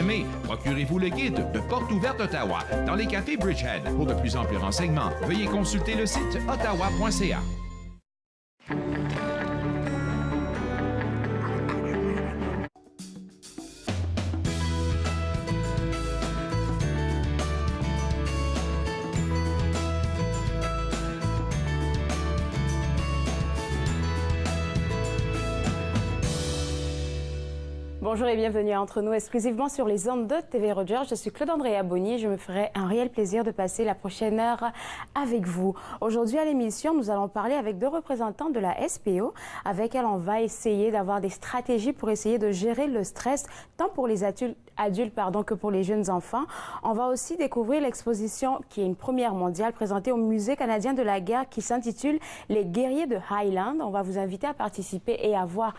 mai, procurez-vous le guide de Porte ouverte Ottawa dans les cafés Bridgehead. Pour de plus amples renseignements, veuillez consulter le site ottawa.ca. Bonjour et bienvenue à Entre nous, exclusivement sur les ondes de TV Rogers. Je suis Claude-Andrea Bonnier et je me ferai un réel plaisir de passer la prochaine heure avec vous. Aujourd'hui à l'émission, nous allons parler avec deux représentants de la SPO. Avec elle, on va essayer d'avoir des stratégies pour essayer de gérer le stress, tant pour les adultes que pour les jeunes enfants. On va aussi découvrir l'exposition qui est une première mondiale présentée au Musée canadien de la guerre qui s'intitule « Les guerriers de Highland ». On va vous inviter à participer et à voir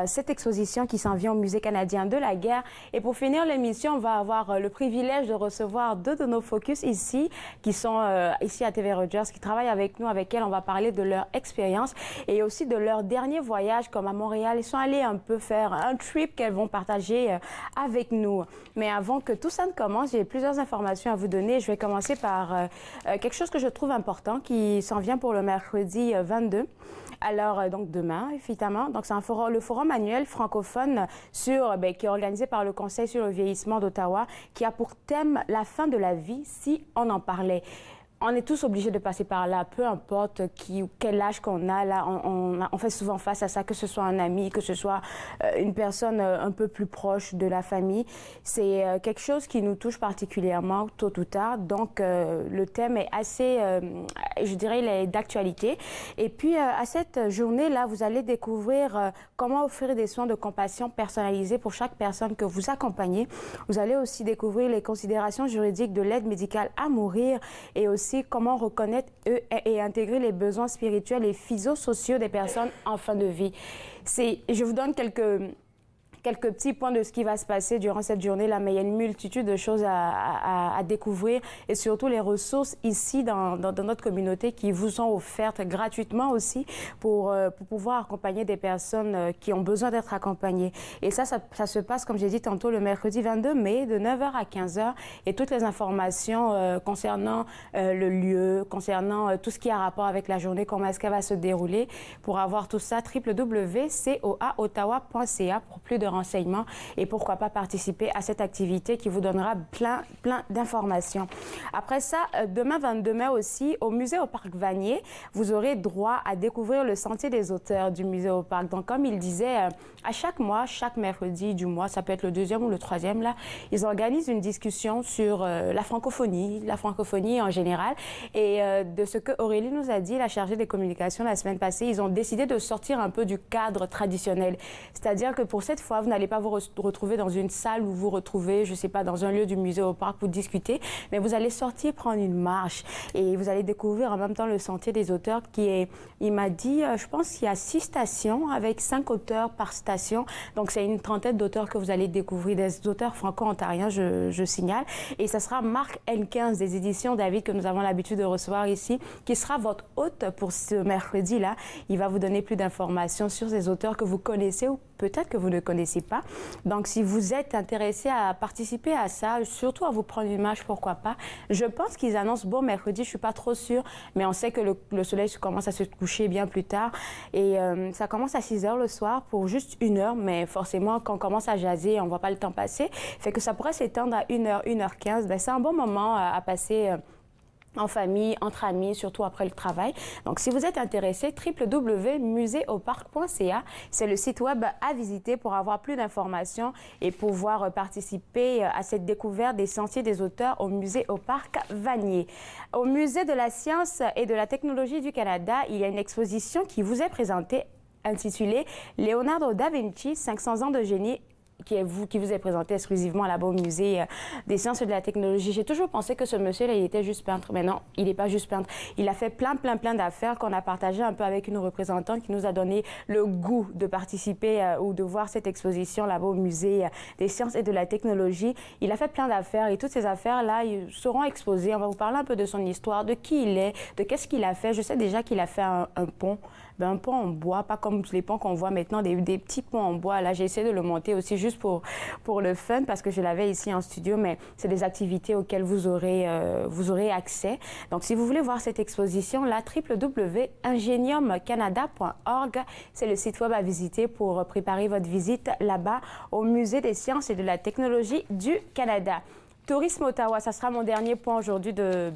cette exposition qui s'en vient au Musée canadien de la guerre. Et pour finir l'émission, on va avoir le privilège de recevoir deux de nos focus ici, qui sont ici à TV Rogers, qui travaillent avec nous, avec elles. On va parler de leur expérience et aussi de leur dernier voyage comme à Montréal. Ils sont allés un peu faire un trip qu'elles vont partager avec nous. Mais avant que tout ça ne commence, j'ai plusieurs informations à vous donner. Je vais commencer par quelque chose que je trouve important qui s'en vient pour le mercredi 22. Alors, donc demain, évidemment. Donc, c'est le forum annuel francophone qui est organisé par le Conseil sur le vieillissement d'Ottawa, qui a pour thème la fin de la vie si on en parlait. On est tous obligés de passer par là, peu importe quel âge qu'on a. Là, on fait souvent face à ça, que ce soit un ami, que ce soit une personne un peu plus proche de la famille. C'est quelque chose qui nous touche particulièrement tôt ou tard. Donc, le thème est assez, je dirais, il est d'actualité. Et puis, à cette journée-là, vous allez découvrir comment offrir des soins de compassion personnalisés pour chaque personne que vous accompagnez. Vous allez aussi découvrir les considérations juridiques de l'aide médicale à mourir et aussi comment reconnaître et intégrer les besoins spirituels et physio-sociaux des personnes en fin de vie. Je vous donne quelques petits points de ce qui va se passer durant cette journée-là, mais il y a une multitude de choses à découvrir et surtout les ressources ici dans notre communauté qui vous sont offertes gratuitement aussi pour pouvoir accompagner des personnes qui ont besoin d'être accompagnées. Et ça se passe, comme j'ai dit tantôt, le mercredi 22 mai de 9h à 15h et toutes les informations concernant le lieu, concernant tout ce qui a rapport avec la journée, comment est-ce qu'elle va se dérouler, pour avoir tout ça, www.coaottawa.ca pour plus de renseignements et pourquoi pas participer à cette activité qui vous donnera plein d'informations. Après ça, demain 22 mai aussi, au Musée au Parc Vanier, vous aurez droit à découvrir le Sentier des auteurs du Musée au Parc. Donc, comme il disait, à chaque mois, chaque mercredi du mois, ça peut être le deuxième ou le troisième, là, ils organisent une discussion sur la francophonie en général. Et de ce que Aurélie nous a dit, la chargée des communications la semaine passée, ils ont décidé de sortir un peu du cadre traditionnel. C'est-à-dire que pour cette fois, vous n'allez pas vous retrouver dans une salle où vous retrouvez, je ne sais pas, dans un lieu du musée au parc pour discuter, mais vous allez sortir prendre une marche et vous allez découvrir en même temps le Sentier des auteurs qui est, il m'a dit, je pense qu'il y a 6 stations avec 5 auteurs par station. Donc, c'est une trentaine d'auteurs que vous allez découvrir, des auteurs franco-ontariens, je signale. Et ça sera Marc N15 des éditions David que nous avons l'habitude de recevoir ici, qui sera votre hôte pour ce mercredi-là. Il va vous donner plus d'informations sur ces auteurs que vous connaissez ou peut-être que vous ne connaissez pas. Donc, si vous êtes intéressé à participer à ça, surtout à vous prendre une marche, pourquoi pas. Je pense qu'ils annoncent bon mercredi, je ne suis pas trop sûre, mais on sait que le soleil commence à se coucher bien plus tard. Et ça commence à 6 h le soir pour juste 1 heure, mais forcément, quand on commence à jaser, on ne voit pas le temps passer. Fait que ça pourrait s'étendre à 1 h, 1 h 15. Ben, c'est un bon moment à passer en famille, entre amis, surtout après le travail. Donc, si vous êtes intéressé, www.museauparc.ca, c'est le site web à visiter pour avoir plus d'informations et pouvoir participer à cette découverte des sentiers des auteurs au Musée au Parc Vanier. Au Musée de la science et de la technologie du Canada, il y a une exposition qui vous est présentée intitulée « Leonardo da Vinci, 500 ans de génie » qui vous est présenté exclusivement là-bas au Musée des sciences et de la technologie. J'ai toujours pensé que ce monsieur-là, il était juste peintre. Mais non, il n'est pas juste peintre. Il a fait plein d'affaires qu'on a partagées un peu avec une représentante qui nous a donné le goût de participer ou de voir cette exposition là-bas au Musée des sciences et de la technologie. Il a fait plein d'affaires et toutes ces affaires-là, ils seront exposées. On va vous parler un peu de son histoire, de qui il est, de qu'est-ce qu'il a fait. Je sais déjà qu'il a fait un pont un pont en bois, pas comme les ponts qu'on voit maintenant, des petits ponts en bois. Là, j'ai essayé de le monter aussi juste pour le fun parce que je l'avais ici en studio, mais c'est des activités auxquelles vous aurez accès. Donc, si vous voulez voir cette exposition, là, www.ingeniumcanada.org, c'est le site web à visiter pour préparer votre visite là-bas au Musée des sciences et de la technologie du Canada. Tourisme Ottawa, ça sera mon dernier point aujourd'hui de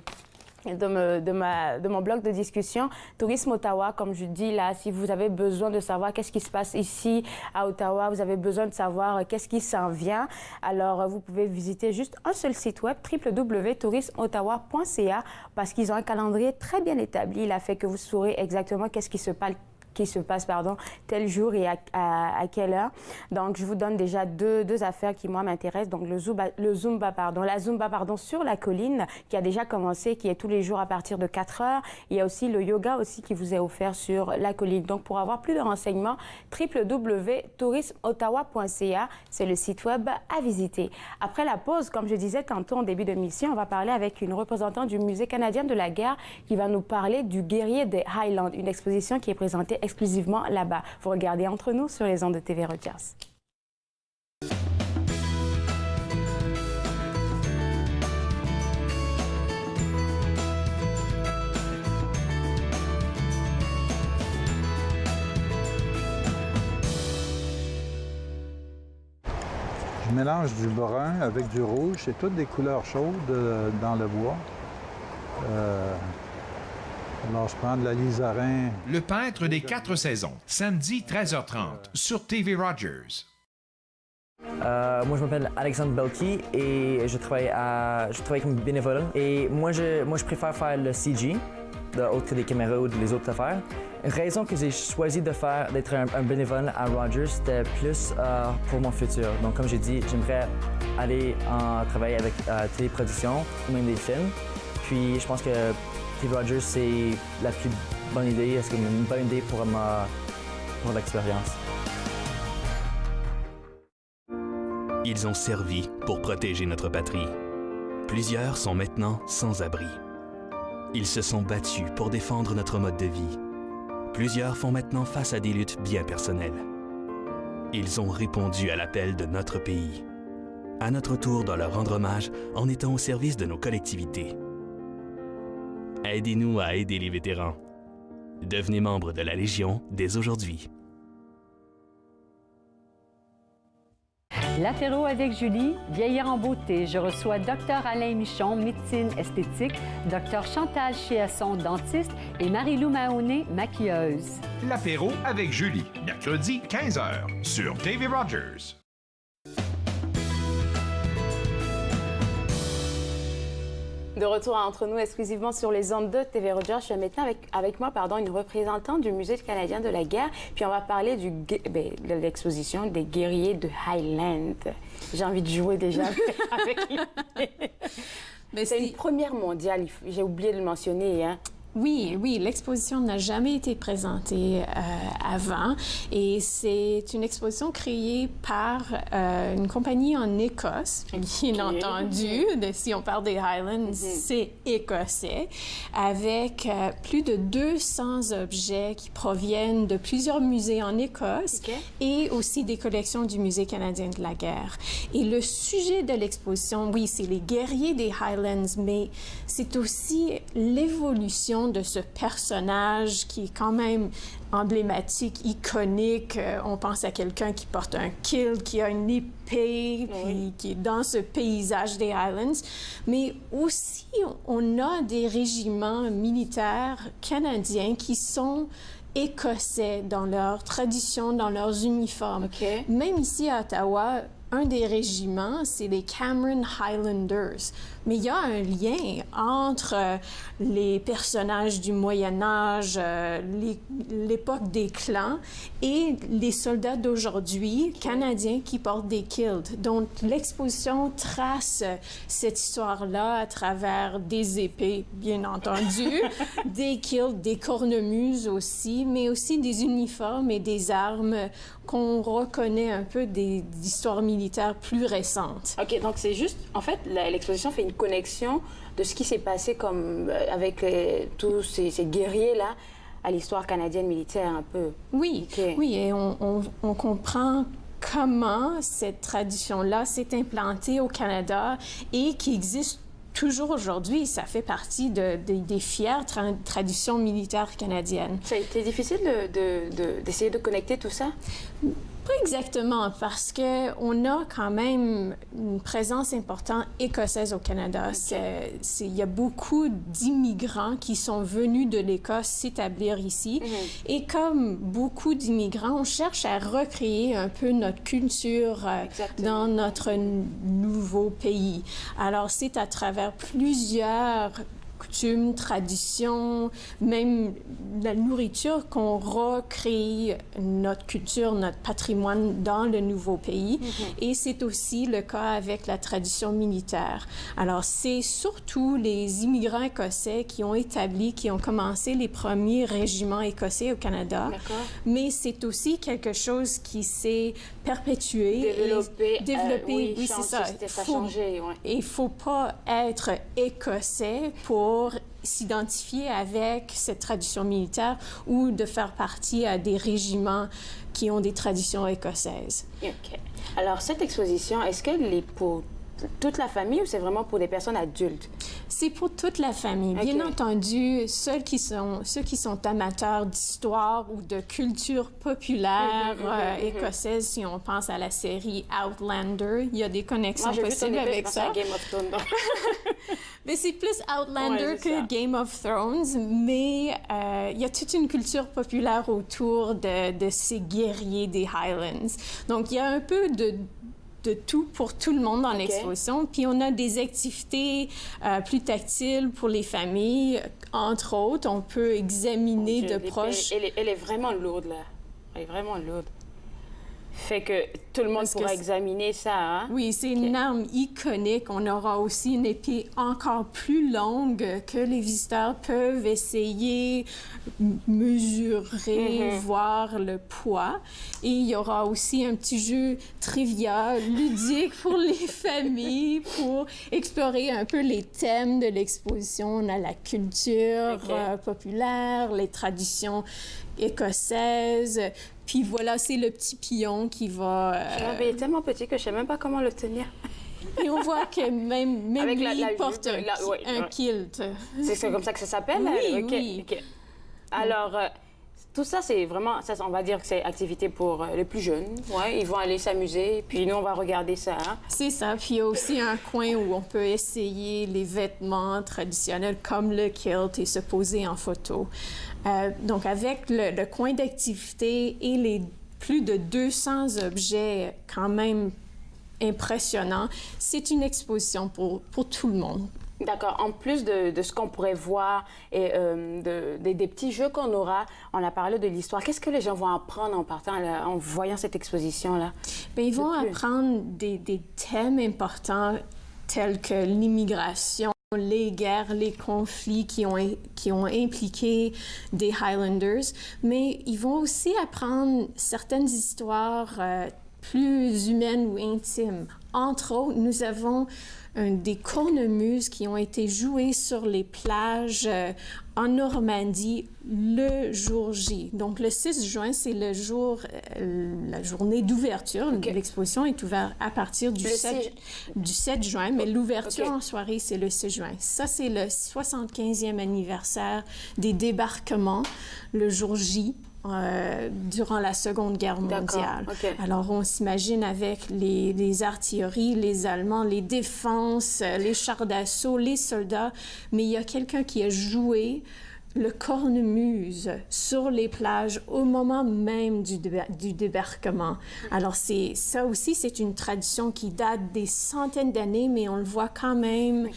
mon bloc de discussion. Tourisme Ottawa, comme je dis là, si vous avez besoin de savoir qu'est-ce qui se passe ici à Ottawa, vous avez besoin de savoir qu'est-ce qui s'en vient, alors vous pouvez visiter juste un seul site web, www.tourismeottawa.ca, parce qu'ils ont un calendrier très bien établi. Il a fait que vous saurez exactement qu'est-ce qui se passe tel jour et à quelle heure. Donc, je vous donne déjà deux affaires qui, moi, m'intéressent. Donc, la Zumba sur la colline qui a déjà commencé, qui est tous les jours à partir de 4 heures. Il y a aussi le yoga aussi qui vous est offert sur la colline. Donc, pour avoir plus de renseignements, www.tourismeottawa.ca, c'est le site web à visiter. Après la pause, comme je disais tantôt en début de mission, on va parler avec une représentante du Musée canadien de la guerre qui va nous parler du guerrier des Highlands, une exposition qui est présentée exclusivement là-bas. Vous regardez Entre nous sur les ondes de TV Rogers. Je mélange du brun avec du rouge. C'est toutes des couleurs chaudes dans le bois. Alors, je prends de la lisarin. Le peintre des 4 saisons, samedi 13h30 sur TV Rogers. Moi, je m'appelle Alexandre Belki et je travaille comme bénévole. Et moi, je préfère faire le CG, autre que des caméras ou les autres affaires. Une raison que j'ai choisi d'être un bénévole à Rogers, c'était plus pour mon futur. Donc, comme j'ai dit, j'aimerais aller travailler avec téléproduction ou même des films. Puis, je pense que TV Rogers, c'est la plus bonne idée. Est-ce que c'est une bonne idée pour l'expérience? Ils ont servi pour protéger notre patrie. Plusieurs sont maintenant sans abri. Ils se sont battus pour défendre notre mode de vie. Plusieurs font maintenant face à des luttes bien personnelles. Ils ont répondu à l'appel de notre pays. À notre tour de leur rendre hommage en étant au service de nos collectivités. Aidez-nous à aider les vétérans. Devenez membre de la Légion dès aujourd'hui. L'apéro avec Julie, vieillir en beauté. Je reçois Dr Alain Michon, médecine esthétique, Dr Chantal Chiasson, dentiste et Marie-Lou Mahoney, maquilleuse. L'apéro avec Julie, mercredi 15h sur TV Rogers. De retour à Entre nous exclusivement sur les ondes de TV Rogers. Je suis maintenant avec moi une représentante du Musée canadien de la guerre. Puis on va parler de l'exposition des guerriers de Highland. J'ai envie de jouer déjà avec lui. C'est une première mondiale, j'ai oublié de le mentionner, hein. Oui, l'exposition n'a jamais été présentée avant et c'est une exposition créée par une compagnie en Écosse, bien entendu, si on parle des Highlands, c'est écossais, avec plus de 200 objets qui proviennent de plusieurs musées en Écosse et aussi des collections du Musée canadien de la guerre. Et le sujet de l'exposition, oui, c'est les guerriers des Highlands, mais c'est aussi l'évolution de ce personnage qui est quand même emblématique, iconique. On pense à quelqu'un qui porte un kilt, qui a une épée, puis qui est dans ce paysage des Highlands. Mais aussi, on a des régiments militaires canadiens qui sont écossais dans leur tradition, dans leurs uniformes. Même ici à Ottawa, un des régiments, c'est les Cameron Highlanders. Mais il y a un lien entre les personnages du Moyen Âge, l'époque des clans, et les soldats d'aujourd'hui, canadiens, qui portent des kilts. Donc, l'exposition trace cette histoire-là à travers des épées, bien entendu, des kilts, des cornemuses aussi, mais aussi des uniformes et des armes qu'on reconnaît un peu d'histoires militaires plus récentes. OK, donc c'est juste, en fait, l'exposition fait une connexion de ce qui s'est passé avec tous ces guerriers-là à l'histoire canadienne militaire un peu. Oui, Ok. oui, et on comprend comment cette tradition-là s'est implantée au Canada et qui existe toujours aujourd'hui. Ça fait partie des fières traditions militaires canadiennes. Ça a été difficile d'essayer de connecter tout ça? Pas exactement, parce qu'on a quand même une présence importante écossaise au Canada. Il y a beaucoup d'immigrants qui sont venus de l'Écosse s'établir ici. Et comme beaucoup d'immigrants, on cherche à recréer un peu notre culture dans notre nouveau pays. Alors, c'est à travers plusieurs coutumes, traditions, même la nourriture qu'on recrée notre culture, notre patrimoine dans le nouveau pays. Et c'est aussi le cas avec la tradition militaire. Alors, c'est surtout les immigrants écossais qui ont commencé les premiers régiments écossais au Canada. Mais c'est aussi quelque chose qui s'est perpétué. Développé, oui, c'est ça. Ça a changé, ouais. Et il ne faut pas être écossais pour s'identifier avec cette tradition militaire ou de faire partie à des régiments qui ont des traditions écossaises. OK. Alors, cette exposition, est-ce qu'elle est pour toute la famille ou c'est vraiment pour des personnes adultes? C'est pour toute la famille. Bien entendu, ceux qui sont amateurs d'histoire ou de culture populaire écossaise, si on pense à la série Outlander, il y a des connexions possibles avec ça. À Game of Thrones. Mais c'est plus Outlander que Game of Thrones, mais il y a toute une culture populaire autour de ces guerriers des Highlands. Donc, il y a un peu de tout pour tout le monde dans l'exposition. Puis on a des activités plus tactiles pour les familles. Entre autres, on peut examiner de proche... Elle est vraiment lourde, là. Elle est vraiment lourde. Fait que tout le monde pourra examiner ça, hein? Oui, c'est une arme iconique. On aura aussi une épée encore plus longue que les visiteurs peuvent essayer, mesurer, voir le poids. Et il y aura aussi un petit jeu trivia ludique pour les familles pour explorer un peu les thèmes de l'exposition. On a la culture populaire, les traditions écossaises. Puis voilà, c'est le petit pion qui va... Il est tellement petit que je ne sais même pas comment le tenir. Et on voit que même avec lui la porte un kilt. C'est comme ça que ça s'appelle? Oui, oui. Okay. Alors, tout ça, c'est vraiment... Ça, on va dire que c'est activité pour les plus jeunes. Ouais, ils vont aller s'amuser, puis nous, on va regarder ça. Hein? C'est ça. Puis il y a aussi un coin où on peut essayer les vêtements traditionnels comme le kilt et se poser en photo. Donc, avec le coin d'activité et les plus de 200 objets quand même impressionnants, c'est une exposition pour tout le monde. D'accord. En plus de ce qu'on pourrait voir et des petits jeux qu'on aura, on a parlé de l'histoire. Qu'est-ce que les gens vont apprendre en partant, en voyant cette exposition-là? Bien, ils vont apprendre des thèmes importants tels que l'immigration, les guerres, les conflits qui ont impliqué des Highlanders, mais ils vont aussi apprendre certaines histoires plus humaines ou intimes. Entre autres, nous avons des cornemuses qui ont été jouées sur les plages en Normandie le jour J. Donc, le 6 juin, c'est le jour, la journée d'ouverture. L'exposition est ouverte à partir du 7 juin, mais l'ouverture en soirée, c'est le 6 juin. Ça, c'est le 75e anniversaire des débarquements, le jour J. Durant la Seconde Guerre mondiale. Alors, on s'imagine avec les artilleries, les Allemands, les défenses, les chars d'assaut, les soldats, mais il y a quelqu'un qui a joué le cornemuse sur les plages au moment même du débarquement. Alors, ça aussi, c'est une tradition qui date des centaines d'années, mais on le voit quand même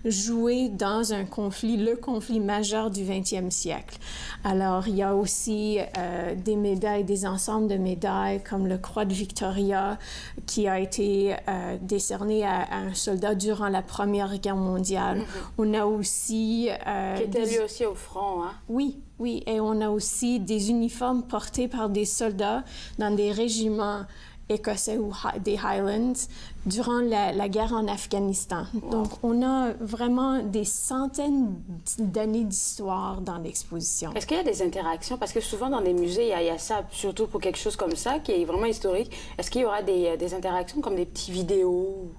jouer dans un conflit, le conflit majeur du 20e siècle. Alors, il y a aussi des médailles, des ensembles de médailles, comme le Croix de Victoria, qui a été décerné à un soldat durant la Première Guerre mondiale. On a aussi... qui était lui aussi au front. Hein? Oui, et on a aussi des uniformes portés par des soldats dans des régiments écossais ou des Highlands durant la guerre en Afghanistan. Donc, on a vraiment des centaines d'années d'histoire dans l'exposition. Est-ce qu'il y a des interactions? Parce que souvent dans les musées, il y a ça, surtout pour quelque chose comme ça, qui est vraiment historique. Est-ce qu'il y aura des interactions comme des petites vidéos?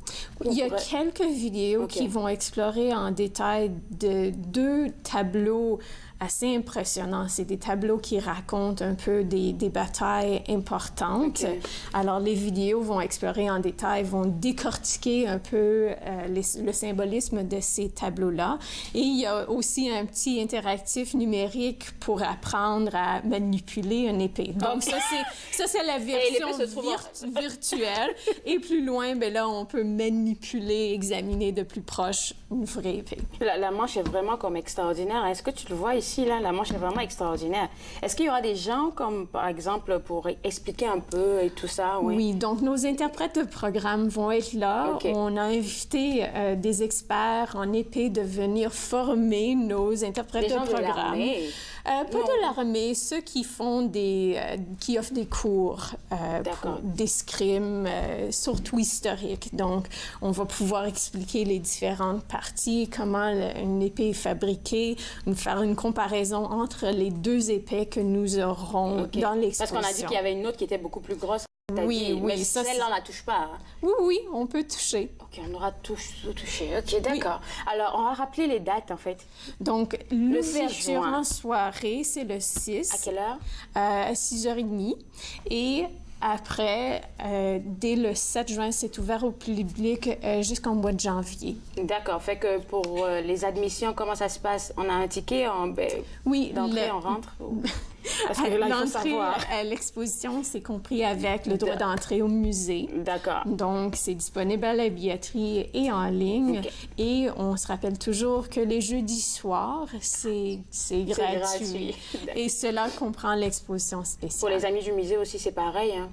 Il y a quelques vidéos qui vont explorer en détail deux tableaux assez impressionnants. C'est des tableaux qui racontent un peu des batailles importantes. Alors, les vidéos vont explorer en détail, vont décortiquer un peu le symbolisme de ces tableaux-là. Et il y a aussi un petit interactif numérique pour apprendre à manipuler une épée. Donc, ça, c'est la version virtuelle. Et plus loin, ben là, on peut manipuler, examiner de plus proche une vraie épée. La manche est vraiment comme extraordinaire. Est-ce que tu le vois ici, là? La manche est vraiment extraordinaire. Est-ce qu'il y aura des gens, comme par exemple, pour expliquer un peu et tout ça? Oui, donc nos interprètes de programme vont être là. On a invité des experts en épée de venir former nos interprètes de programme. Pas de l'armée, ceux qui font qui offrent des cours d'escrime, surtout historiques. Donc, on va pouvoir expliquer les différentes parties, comment une épée est fabriquée, faire une comparaison entre les deux épées que nous aurons dans l'exposition. Parce qu'on a dit qu'il y avait une autre qui était beaucoup plus grosse. Oui, mais celle-là, on ne la touche pas. Hein? Oui, on peut toucher. OK, on aura tout touché. OK, d'accord. Alors, on va rappeler les dates, en fait. Donc, l'ouverture en soirée, c'est le 6. À quelle heure? À 6h30. Et après, dès le 7 juin, c'est ouvert au public jusqu'en mois de janvier. D'accord. Fait que pour les admissions, comment ça se passe? On a un ticket d'entrée, on rentre? Parce que là, il faut savoir. L'exposition, c'est compris avec le droit d'entrée au musée. D'accord. Donc, c'est disponible à la billetterie et en ligne. Et on se rappelle toujours que les jeudis soirs, c'est gratuit. Et cela comprend l'exposition spéciale. Pour les amis du musée aussi, c'est pareil, hein?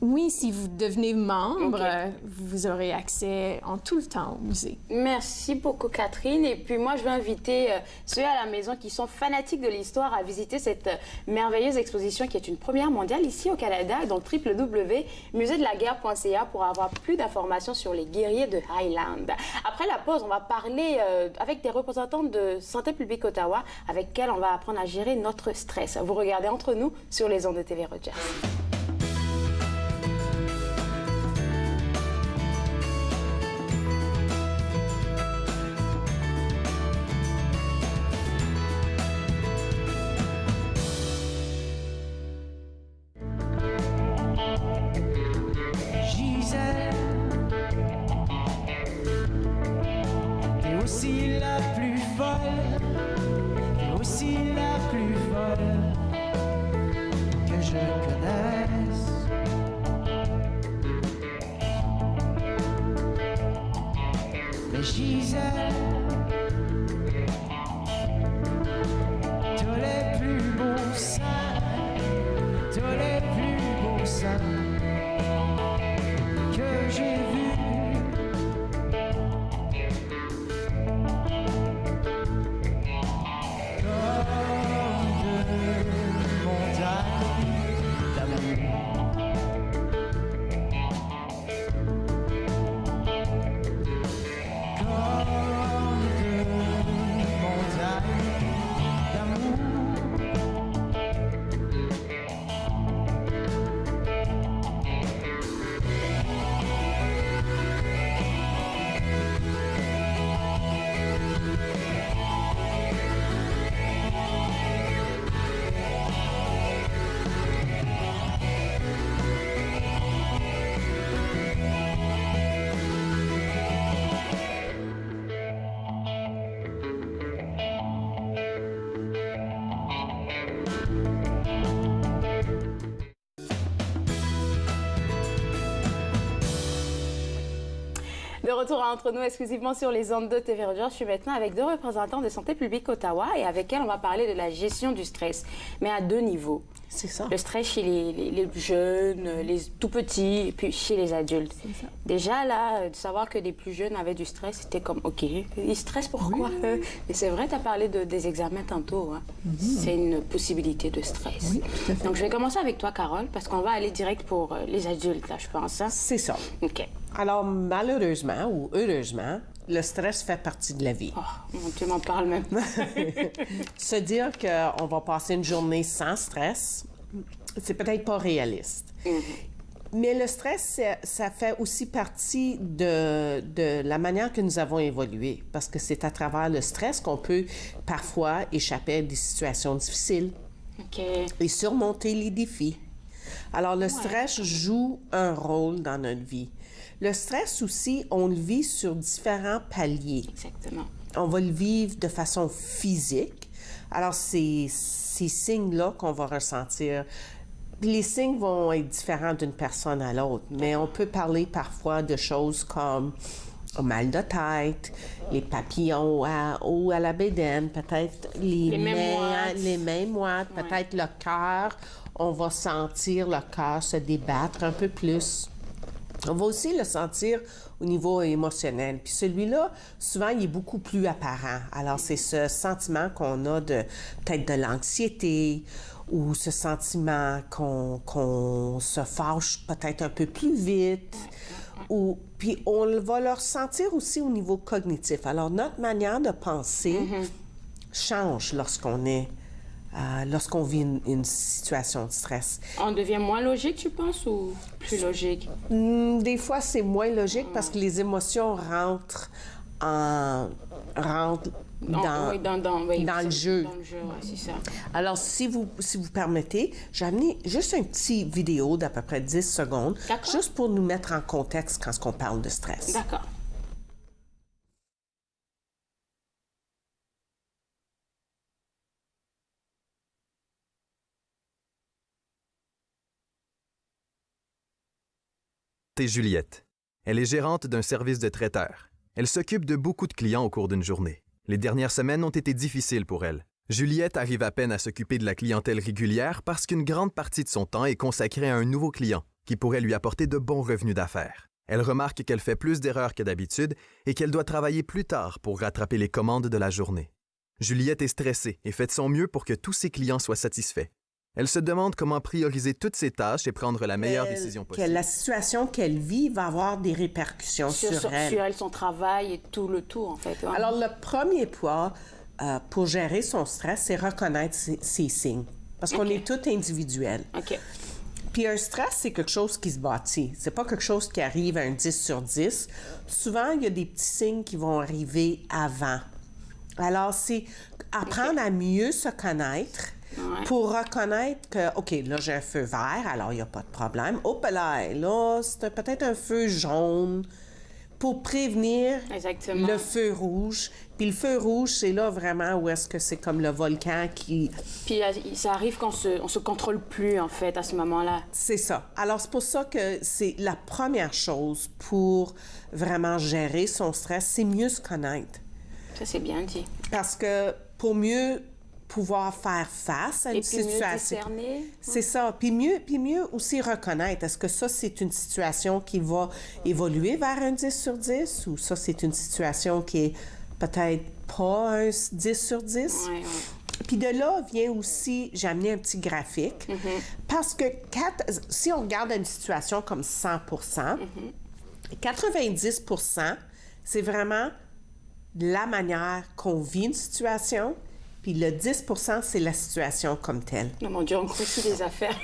Oui, si vous devenez membre, vous aurez accès en tout le temps au musée. Merci beaucoup, Catherine. Et puis moi, je vais inviter ceux à la maison qui sont fanatiques de l'histoire à visiter cette merveilleuse exposition qui est une première mondiale ici au Canada, donc www.musedelaguerre.ca pour avoir plus d'informations sur les guerriers de Highland. Après la pause, on va parler avec des représentants de Santé publique Ottawa avec lesquels on va apprendre à gérer notre stress. Vous regardez Entre nous sur les ondes de TV Rogers. De retour à Entre nous, exclusivement sur les ondes de TV Rogers, je suis maintenant avec deux représentants de Santé publique Ottawa et avec elles, on va parler de la gestion du stress, mais à deux niveaux. C'est ça. Le stress chez les jeunes, les tout petits, et puis chez les adultes. Déjà, là, de savoir que les plus jeunes avaient du stress, c'était comme, OK, ils stressent pourquoi? Oui. Et c'est vrai, tu as parlé des examens tantôt. Hein? C'est une possibilité de stress. Oui, tout à fait. Donc, je vais commencer avec toi, Carole, parce qu'on va aller direct pour les adultes, là, je pense. Hein? C'est ça. OK. Alors, malheureusement ou heureusement, le stress fait partie de la vie. Oh, tu m'en parles même. Se dire qu'on va passer une journée sans stress, c'est peut-être pas réaliste. Mais le stress, ça fait aussi partie de la manière que nous avons évolué, parce que c'est à travers le stress qu'on peut parfois échapper à des situations difficiles et surmonter les défis. Alors, le stress joue un rôle dans notre vie. Le stress aussi, on le vit sur différents paliers. Exactement. On va le vivre de façon physique. Alors, c'est ces signes-là qu'on va ressentir. Les signes vont être différents d'une personne à l'autre, mais on peut parler parfois de choses comme un mal de tête, les papillons ou à la bédaine, peut-être les mains moites, peut-être le cœur. On va sentir le cœur se débattre un peu plus. On va aussi le sentir au niveau émotionnel. Puis celui-là, souvent, il est beaucoup plus apparent. Alors, c'est ce sentiment qu'on a peut-être de l'anxiété ou ce sentiment qu'on se fâche peut-être un peu plus vite. Puis on va le ressentir aussi au niveau cognitif. Alors, notre manière de penser change lorsqu'on vit une situation de stress. On devient moins logique, tu penses, ou plus logique? Des fois, c'est moins logique parce que les émotions rentrent dans le jeu. Dans le jeu, ouais, c'est ça. Alors, si vous permettez, j'ai amené juste une petite vidéo d'à peu près 10 secondes, juste pour nous mettre en contexte quand on parle de stress. D'accord. C'est Juliette. Elle est gérante d'un service de traiteur. Elle s'occupe de beaucoup de clients au cours d'une journée. Les dernières semaines ont été difficiles pour elle. Juliette arrive à peine à s'occuper de la clientèle régulière parce qu'une grande partie de son temps est consacrée à un nouveau client qui pourrait lui apporter de bons revenus d'affaires. Elle remarque qu'elle fait plus d'erreurs que d'habitude et qu'elle doit travailler plus tard pour rattraper les commandes de la journée. Juliette est stressée et fait de son mieux pour que tous ses clients soient satisfaits. Elle se demande comment prioriser toutes ses tâches et prendre la meilleure décision possible. Que la situation qu'elle vit va avoir des répercussions sur elle. Sur elle, son travail et tout, en fait. Hein. Alors, le premier point pour gérer son stress, c'est reconnaître ses signes. Parce qu'on est tous individuels. Puis un stress, c'est quelque chose qui se bâtit. C'est pas quelque chose qui arrive à un 10 sur 10. Souvent, il y a des petits signes qui vont arriver avant. Alors, c'est apprendre à mieux se connaître. Pour reconnaître que, OK, là, j'ai un feu vert, alors il n'y a pas de problème. Hop là, c'est peut-être un feu jaune pour prévenir le feu rouge. Puis le feu rouge, c'est là vraiment où est-ce que c'est comme le volcan qui... Puis ça arrive qu'on se contrôle plus, en fait, à ce moment-là. C'est ça. Alors, c'est pour ça que c'est la première chose pour vraiment gérer son stress, c'est mieux se connaître. Ça, c'est bien dit. Parce que pour mieux pouvoir faire face à une situation. C'est ça. Puis mieux aussi reconnaître. Est-ce que ça, c'est une situation qui va évoluer vers un 10 sur 10 ou ça, c'est une situation qui est peut-être pas un 10 sur 10? Puis de là vient aussi, j'ai amené un petit graphique, parce que si on regarde une situation comme 100%, 90%, c'est vraiment la manière qu'on vit une situation. Puis le 10 %, c'est la situation comme telle. Oh mon Dieu, on crochit les affaires.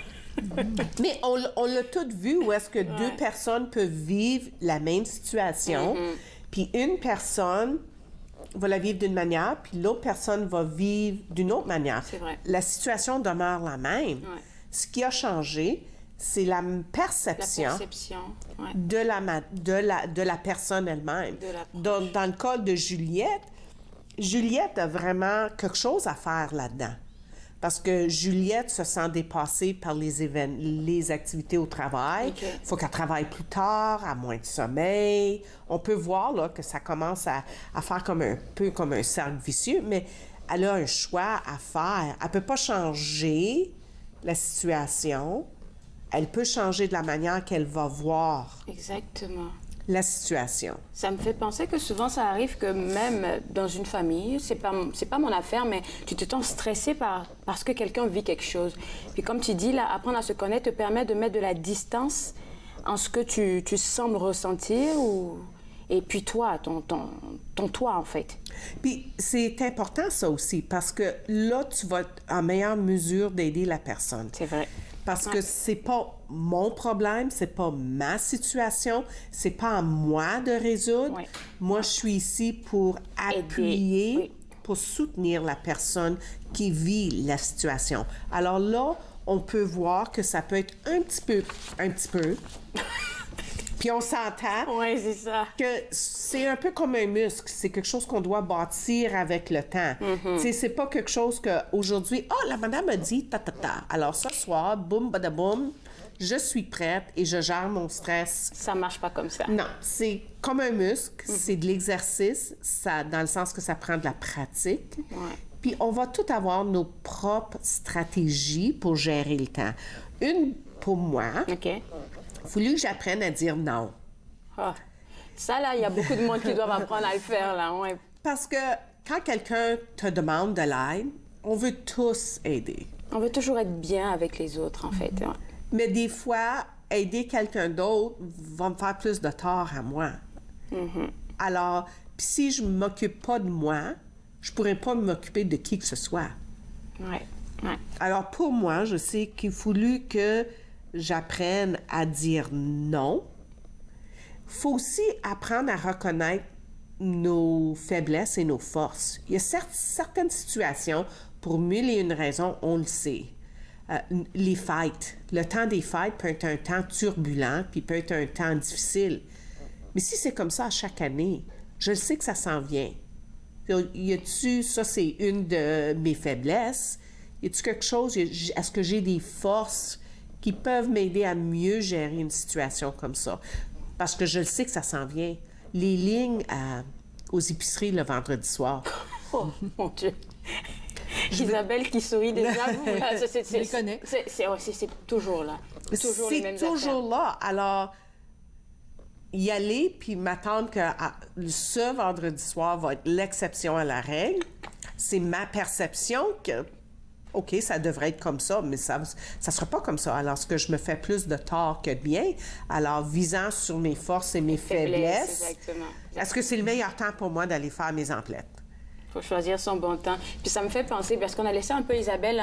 Mais on l'a tout vu où est-ce que deux personnes peuvent vivre la même situation. Puis une personne va la vivre d'une manière, puis l'autre personne va vivre d'une autre manière. C'est vrai. La situation demeure la même. Ce qui a changé, c'est la perception, de la personne elle-même. Dans le cas de Juliette a vraiment quelque chose à faire là-dedans. Parce que Juliette se sent dépassée par les activités au travail. Il faut qu'elle travaille plus tard, à moins de sommeil. On peut voir là, que ça commence à faire un peu comme un cercle vicieux, mais elle a un choix à faire. Elle ne peut pas changer la situation, elle peut changer de la manière qu'elle va voir Exactement. la situation. Ça me fait penser que souvent, ça arrive que même dans une famille, c'est pas mon affaire, mais tu te sens stressé parce que quelqu'un vit quelque chose. Puis comme tu dis, là, apprendre à se connaître te permet de mettre de la distance en ce que tu sembles ressentir et puis toi, ton toi, en fait. Puis c'est important, ça aussi, parce que là, tu vas être en meilleure mesure d'aider la personne. C'est vrai. Parce que c'est pas mon problème, c'est pas ma situation, c'est pas à moi de résoudre. Ouais. Moi, je suis ici pour appuyer, oui. pour soutenir la personne qui vit la situation. Alors là, on peut voir que ça peut être un petit peu, puis on s'entend Oui, c'est ça. que c'est un peu comme un muscle. C'est quelque chose qu'on doit bâtir avec le temps. Tu sais, c'est pas quelque chose qu'aujourd'hui, la madame a dit ta. Alors ce soir, boum, badaboum, je suis prête et je gère mon stress. Ça marche pas comme ça. Non, c'est comme un muscle, c'est de l'exercice, ça, dans le sens que ça prend de la pratique. Ouais. Puis on va tout avoir nos propres stratégies pour gérer le temps. Une pour moi, OK. il a fallu que j'apprenne à dire non. Ah. Ça, là, il y a beaucoup de monde qui doivent apprendre à le faire, là. Ouais. Parce que quand quelqu'un te demande de l'aide, on veut tous aider. On veut toujours être bien avec les autres, en fait. Ouais. Mais des fois, aider quelqu'un d'autre va me faire plus de tort à moi. Alors, pis si je ne m'occupe pas de moi, je ne pourrais pas m'occuper de qui que ce soit. Ouais. Ouais. Alors, pour moi, je sais qu'il a fallu que j'apprenne à dire non. Il faut aussi apprendre à reconnaître nos faiblesses et nos forces. Il y a certaines situations, pour mille et une raisons, on le sait. Les fêtes. Le temps des fêtes peut être un temps turbulent, puis peut être un temps difficile. Mais si c'est comme ça à chaque année, je le sais que ça s'en vient. Y a-tu, ça c'est une de mes faiblesses, y a-tu quelque chose, est-ce que j'ai des forces qui peuvent m'aider à mieux gérer une situation comme ça? Parce que je le sais que ça s'en vient. Les lignes aux épiceries le vendredi soir. Oh, mon Dieu. Isabelle qui sourit déjà, vous, là, Je les connais. C'est toujours là. Toujours les mêmes C'est toujours affaires. là. Alors, y aller puis m'attendre que ce vendredi soir va être l'exception à la règle, c'est ma perception que, OK, ça devrait être comme ça, mais ça sera pas comme ça. Alors, ce que je me fais plus de tort que de bien, alors visant sur mes forces et mes faiblesses, Exactement. est-ce que c'est le meilleur temps pour moi d'aller faire mes emplettes? Il faut choisir son bon temps. Puis ça me fait penser, parce qu'on a laissé un peu Isabelle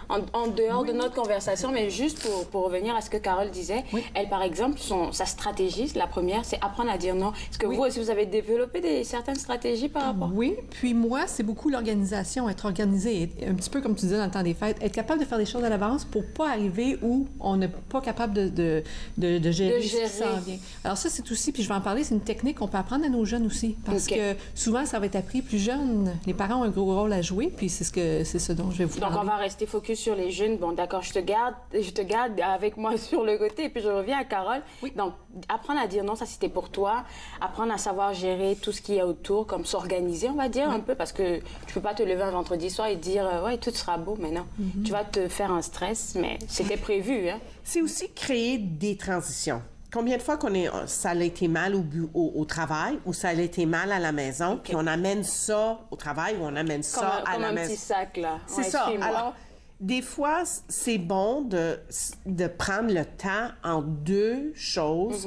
en dehors de notre conversation, mais juste pour revenir à ce que Carole disait, elle, par exemple, sa stratégie, la première, c'est apprendre à dire non. Est-ce que vous aussi, vous avez développé certaines stratégies par rapport? Oui, puis moi, c'est beaucoup l'organisation, être organisé, un petit peu comme tu disais dans le temps des fêtes, être capable de faire des choses à l'avance pour pas arriver où on n'est pas capable de gérer ce qui s'en vient. Alors ça, c'est aussi, puis je vais en parler, c'est une technique qu'on peut apprendre à nos jeunes aussi, parce que souvent, ça va être appris plus jeune. Les parents ont un gros rôle à jouer, puis c'est ce dont je vais vous parler. Donc, on va rester focus sur les jeunes. Bon, d'accord, je te garde avec moi sur le côté, et puis je reviens à Carole. Oui. Donc, apprendre à dire non, ça, c'était pour toi. Apprendre à savoir gérer tout ce qu'il y a autour, comme s'organiser, on va dire, un peu, parce que tu peux pas te lever un vendredi soir et dire « Ouais, tout sera beau », mais non. Tu vas te faire un stress, mais c'était prévu, hein? C'est aussi créer des transitions. Combien de fois ça a été mal au travail ou ça a été mal à la maison, puis on amène ça au travail ou on amène ça à la maison. Comme un petit sac, là. C'est ça. Alors, des fois, c'est bon de prendre le temps en deux choses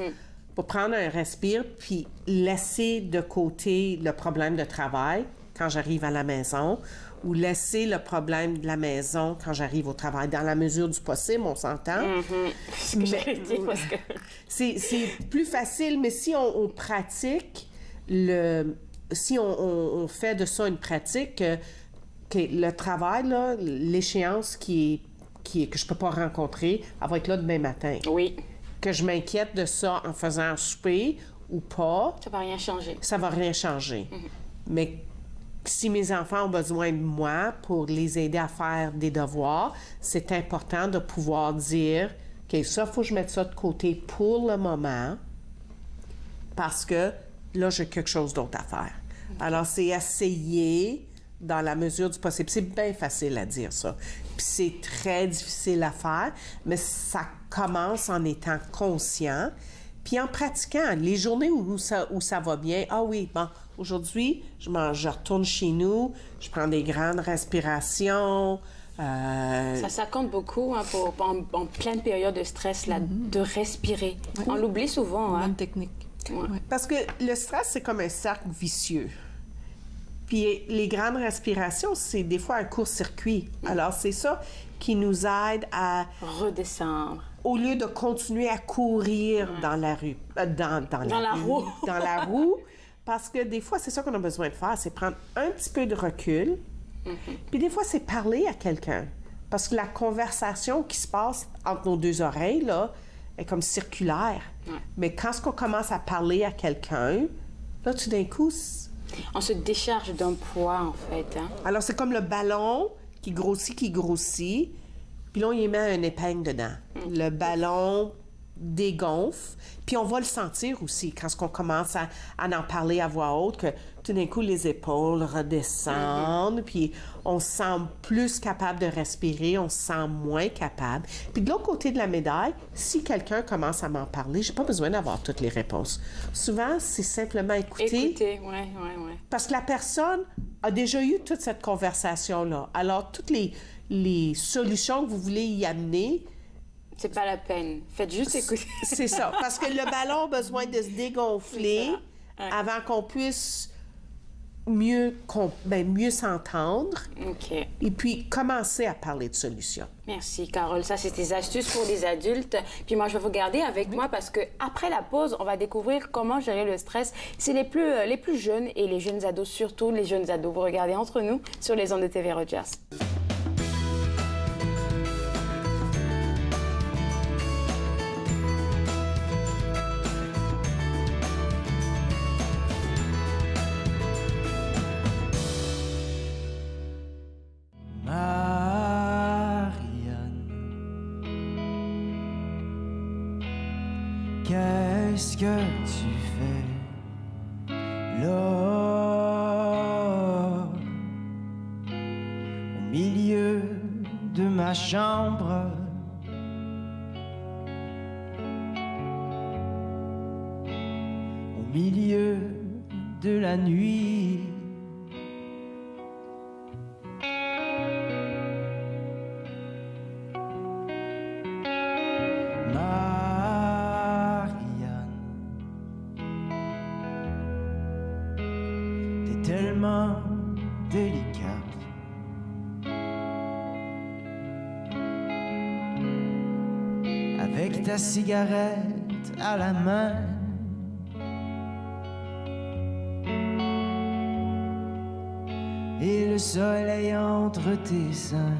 pour prendre un respire puis laisser de côté le problème de travail quand j'arrive à la maison ou laisser le problème de la maison quand j'arrive au travail. Dans la mesure du possible, on s'entend. C'est ce que j'allais dire, parce que... C'est plus facile, mais si on pratique, si on fait de ça une pratique, que le travail, là, l'échéance que je peux pas rencontrer, elle va être là demain matin. Oui. Que je m'inquiète de ça en faisant un souper ou pas. Ça va rien changer. Ça va rien changer. Mais si mes enfants ont besoin de moi pour les aider à faire des devoirs, c'est important de pouvoir dire « OK, ça, il faut que je mette ça de côté pour le moment parce que là, j'ai quelque chose d'autre à faire. » Alors, c'est essayer dans la mesure du possible. C'est bien facile à dire ça. Puis c'est très difficile à faire, mais ça commence en étant conscient, puis en pratiquant. Les journées où ça va bien, ah oui, bon, aujourd'hui, je retourne chez nous, je prends des grandes respirations. Ça compte beaucoup hein, en pleine période de stress, là, de respirer. Oui. On l'oublie souvent. Bonne technique. Ouais. Parce que le stress, c'est comme un cercle vicieux. Puis les grandes respirations, c'est des fois un court-circuit. Alors, c'est ça qui nous aide à redescendre. Au lieu de continuer à courir dans la rue, dans la roue, parce que des fois, c'est ça qu'on a besoin de faire, c'est prendre un petit peu de recul. Puis des fois, c'est parler à quelqu'un. Parce que la conversation qui se passe entre nos deux oreilles, là, est comme circulaire. Mais quand on commence à parler à quelqu'un, là, tout d'un coup... On se décharge d'un poids, en fait. Hein? Alors, c'est comme le ballon qui grossit, puis là, on y met une épingle dedans. Le ballon dégonfle, puis on va le sentir aussi quand on commence à en parler à voix haute, que tout d'un coup, les épaules redescendent, puis on se sent plus capable de respirer, on se sent moins capable. Puis de l'autre côté de la médaille, si quelqu'un commence à m'en parler, j'ai pas besoin d'avoir toutes les réponses. Souvent, c'est simplement écouter. Ouais. Parce que la personne a déjà eu toute cette conversation-là. Alors, toutes les solutions que vous voulez y amener, c'est pas la peine. Faites juste écouter. C'est ça. Parce que le ballon a besoin de se dégonfler avant qu'on puisse mieux s'entendre. OK. Et puis commencer à parler de solutions. Merci, Carole. Ça, c'est tes astuces pour les adultes. Puis moi, je vais vous garder avec moi parce que après la pause, on va découvrir comment gérer le stress. C'est les plus jeunes et les jeunes ados, surtout les jeunes ados. Vous regardez Entre nous sur les ondes de TV Rogers. Qu'est-ce que tu fais là, au milieu de ma chambre, au milieu de la nuit? Tellement délicate, avec ta cigarette à la main, et le soleil entre tes seins.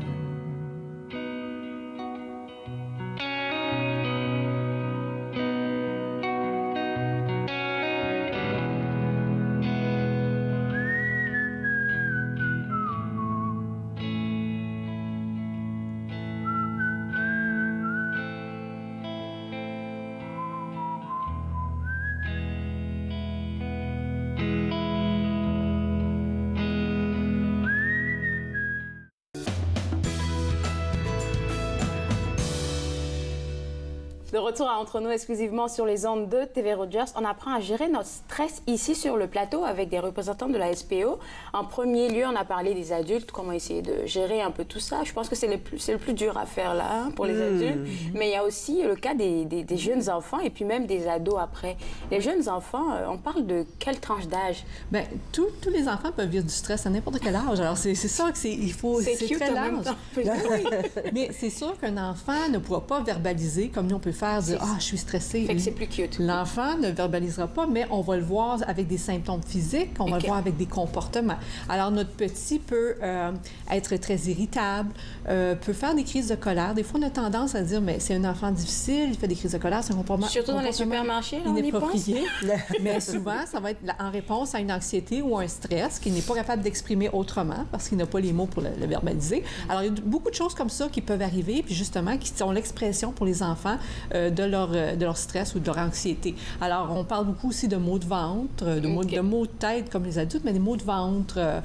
De retour à Entre nous exclusivement sur les ondes de TV Rogers, on apprend à gérer notre stress ici sur le plateau avec des représentants de la SPO. En premier lieu, on a parlé des adultes, comment essayer de gérer un peu tout ça. Je pense que c'est le plus dur à faire là hein, pour les adultes. Mais il y a aussi le cas des jeunes enfants et puis même des ados après. Les jeunes enfants, on parle de quelle tranche d'âge? Bien, tous les enfants peuvent vivre du stress à n'importe quel âge. Alors, c'est sûr que c'est cute très en même large. temps. Mais c'est sûr qu'un enfant ne pourra pas verbaliser comme nous on peut faire, dire « Ah, je suis stressée ». Fait que c'est plus cute. L'enfant ne verbalisera pas, mais on va le voir avec des symptômes physiques, on va le voir avec des comportements. Alors, notre petit peut être très irritable, peut faire des crises de colère. Des fois, on a tendance à dire « Mais c'est un enfant difficile, il fait des crises de colère, c'est un comportement... » Surtout dans les supermarchés, là, on y pense. Mais souvent, ça va être en réponse à une anxiété ou un stress qu'il n'est pas capable d'exprimer autrement parce qu'il n'a pas les mots pour le verbaliser. Alors, il y a beaucoup de choses comme ça qui peuvent arriver, puis justement, qui sont l'expression pour les enfants de leur stress ou de leur anxiété. Alors, on parle beaucoup aussi de maux de ventre, de maux de tête comme les adultes, mais des maux de ventre,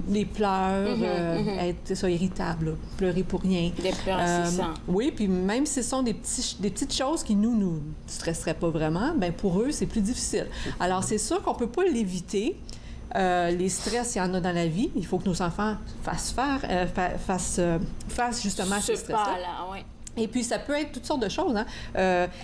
les pleurs, être irritable, pleurer pour rien. Des pleurs incessants. Oui, puis même si ce sont des petites choses qui nous stresseraient pas vraiment, bien pour eux, c'est plus difficile. Alors, c'est sûr qu'on peut pas l'éviter. Les stress, il y en a dans la vie. Il faut que nos enfants fassent justement ces stress-là. Oui. Et puis, ça peut être toutes sortes de choses. Hein?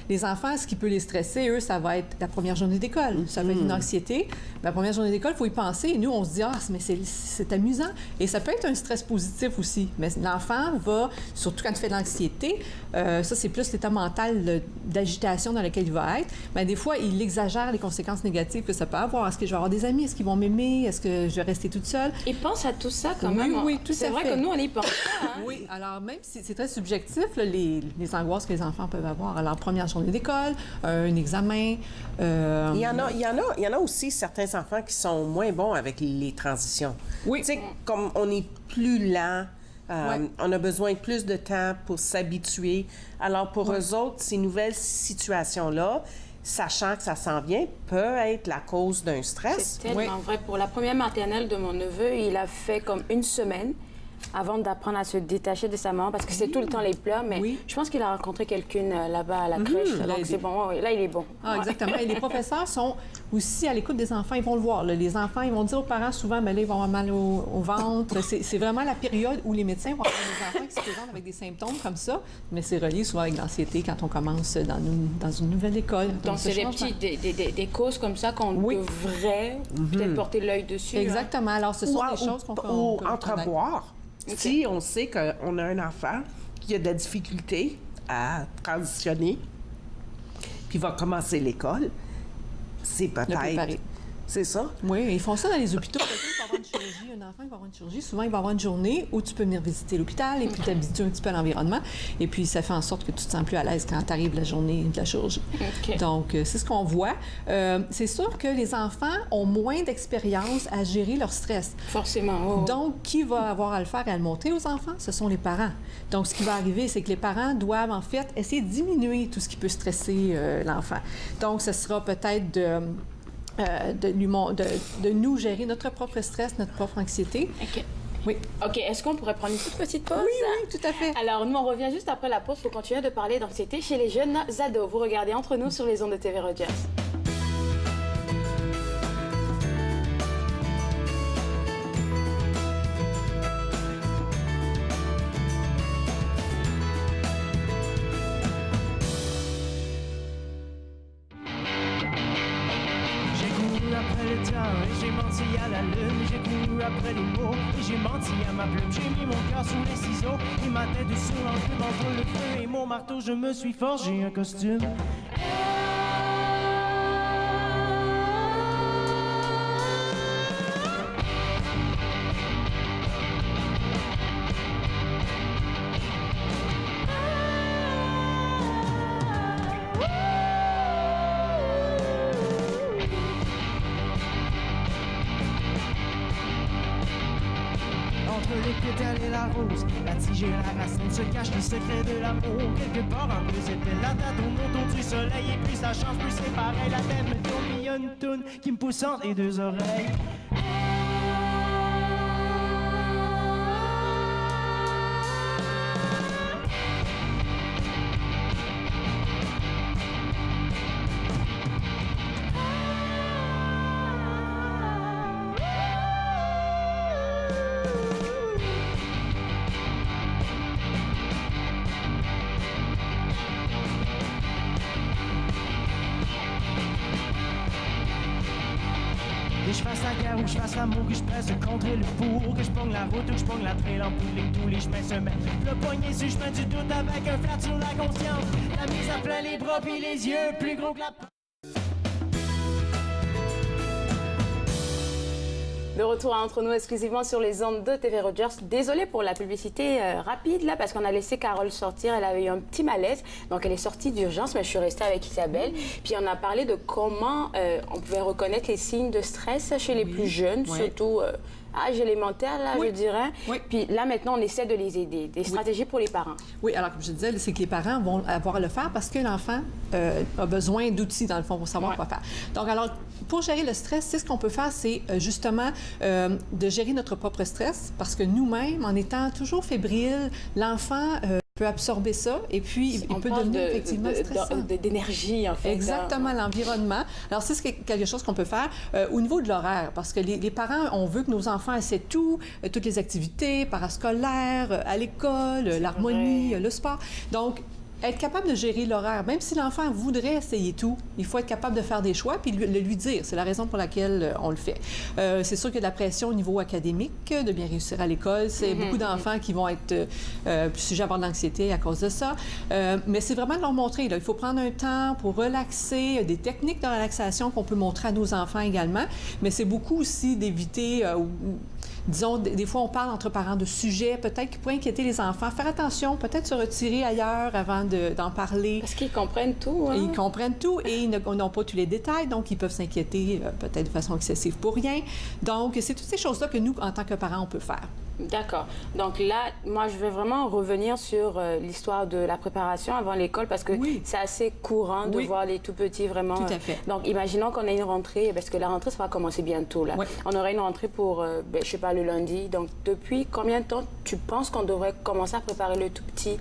Les enfants, ce qui peut les stresser, eux, ça va être la première journée d'école. Ça va être une anxiété. La première journée d'école, il faut y penser. Et nous, on se dit, mais c'est amusant. Et ça peut être un stress positif aussi. Mais l'enfant va, surtout quand il fait de l'anxiété, ça, c'est plus l'état mental d'agitation dans lequel il va être. Mais des fois, il exagère les conséquences négatives que ça peut avoir. Est-ce que je vais avoir des amis? Est-ce qu'ils vont m'aimer? Est-ce que je vais rester toute seule? Il pense à tout ça quand même. Oui, tout à fait. C'est vrai que nous, on y pense pas. Hein? Oui, alors même si c'est très subjectif, là, les angoisses que les enfants peuvent avoir à leur première journée d'école, un examen. Il y en a aussi certains enfants qui sont moins bons avec les transitions. Oui. Tu sais, comme on est plus lent, on a besoin de plus de temps pour s'habituer. Alors, pour eux autres, ces nouvelles situations-là, sachant que ça s'en vient, peut être la cause d'un stress. C'est tellement vrai. Pour la première maternelle de mon neveu, il a fait comme une semaine avant d'apprendre à se détacher de sa maman, parce que c'est tout le temps les pleurs, mais je pense qu'il a rencontré quelqu'un là-bas à la crèche, donc c'est bon. Là, il est bon. Exactement. Et les professeurs sont aussi à l'écoute des enfants. Ils vont le voir. Là. Les enfants, ils vont dire aux parents souvent, là, ils vont avoir mal au ventre. C'est vraiment la période où les médecins vont avoir des enfants qui se présentent avec des symptômes comme ça, mais c'est relié souvent avec l'anxiété quand on commence dans une nouvelle école. Donc, c'est des causes comme ça qu'on devrait peut-être porter l'œil dessus. Exactement. Alors, ce sont des choses qu'on peut entrevoir. Si on sait qu'on a un enfant qui a de la difficulté à transitionner, puis va commencer l'école, c'est peut-être... C'est ça? Oui, ils font ça dans les hôpitaux. Quelqu'un qui va avoir une chirurgie, un enfant qui va avoir une chirurgie, souvent, il va avoir une journée où tu peux venir visiter l'hôpital et puis t'habituer un petit peu à l'environnement. Et puis, ça fait en sorte que tu te sens plus à l'aise quand t'arrives la journée de la chirurgie. Donc, c'est ce qu'on voit. C'est sûr que les enfants ont moins d'expérience à gérer leur stress. Forcément. Donc, qui va avoir à le faire et à le montrer aux enfants? Ce sont les parents. Donc, ce qui va arriver, c'est que les parents doivent, en fait, essayer de diminuer tout ce qui peut stresser l'enfant. Donc, ce sera peut-être de nous gérer notre propre stress, notre propre anxiété. Oui. OK. Est-ce qu'on pourrait prendre une toute petite pause? Oui, tout à fait. Alors, nous, on revient juste après la pause pour continuer de parler d'anxiété chez les jeunes ados. Vous regardez Entre nous sur les ondes de TV Rogers. J'ai menti à la lune, j'ai couru après les mots et j'ai menti à ma plume. J'ai mis mon cœur sous les ciseaux et ma tête sous l'enclume entre le feu et mon marteau. Je me suis forgé un costume. La tige et la racine se cachent les secrets de l'amour. Quelque part en plus épais, la date autour du soleil. Et plus ça change, plus c'est pareil. La même tourne, il y a une toune qui me pousse entre les deux oreilles. Que je fasse la guerre ou que je fasse l'amour, que je presse contrer le four, que je pogne la route ou que je pogne la trail en pouling, tous les chemins se mettent. Le poignet sur le chemin du doute avec un flat sur la conscience. La mise à plein les bras puis les yeux plus gros que la... De retour à Entre nous exclusivement sur les ondes de TV Rogers. Désolée pour la publicité rapide là parce qu'on a laissé Carole sortir. Elle avait eu un petit malaise, donc elle est sortie d'urgence, mais je suis restée avec Isabelle. Puis on a parlé de comment on pouvait reconnaître les signes de stress chez les plus jeunes, surtout âge élémentaire, là, je dirais. Oui. Puis là, maintenant, on essaie de les aider. Des stratégies pour les parents. Oui, alors comme je disais, c'est que les parents vont avoir à le faire parce que l'enfant a besoin d'outils, dans le fond, pour savoir quoi faire. Donc, alors, pour gérer le stress, c'est ce qu'on peut faire, c'est justement de gérer notre propre stress parce que nous-mêmes, en étant toujours fébrile, l'enfant peut absorber ça et puis il peut devenir effectivement stressant. D'énergie, en fait. Exactement, l'environnement. Alors, c'est quelque chose qu'on peut faire au niveau de l'horaire, parce que les parents, on veut que nos enfants essaient tout, toutes les activités parascolaires, à l'école, l'harmonie, le sport. Donc, être capable de gérer l'horaire, même si l'enfant voudrait essayer tout, il faut être capable de faire des choix puis le lui dire. C'est la raison pour laquelle on le fait. C'est sûr qu'il y a de la pression au niveau académique, de bien réussir à l'école. C'est beaucoup d'enfants qui vont être plus sujets à avoir de l'anxiété à cause de ça. Mais c'est vraiment de leur montrer. Là. Il faut prendre un temps pour relaxer, des techniques de relaxation qu'on peut montrer à nos enfants également. Mais c'est beaucoup aussi d'éviter... disons, des fois, on parle entre parents de sujets peut-être qui pourraient inquiéter les enfants. Faire attention, peut-être se retirer ailleurs avant d'en parler. Parce qu'ils comprennent tout. Hein? Ils comprennent tout et ils n'ont pas tous les détails, donc ils peuvent s'inquiéter peut-être de façon excessive pour rien. Donc, c'est toutes ces choses-là que nous, en tant que parents, on peut faire. D'accord. Donc là, moi, je vais vraiment revenir sur l'histoire de la préparation avant l'école parce que c'est assez courant de voir les tout-petits vraiment. Tout à fait. Donc, imaginons qu'on ait une rentrée, parce que la rentrée, ça va commencer bientôt, là. On aurait une rentrée pour, je sais pas, le lundi. Donc, depuis combien de temps tu penses qu'on devrait commencer à préparer le tout-petit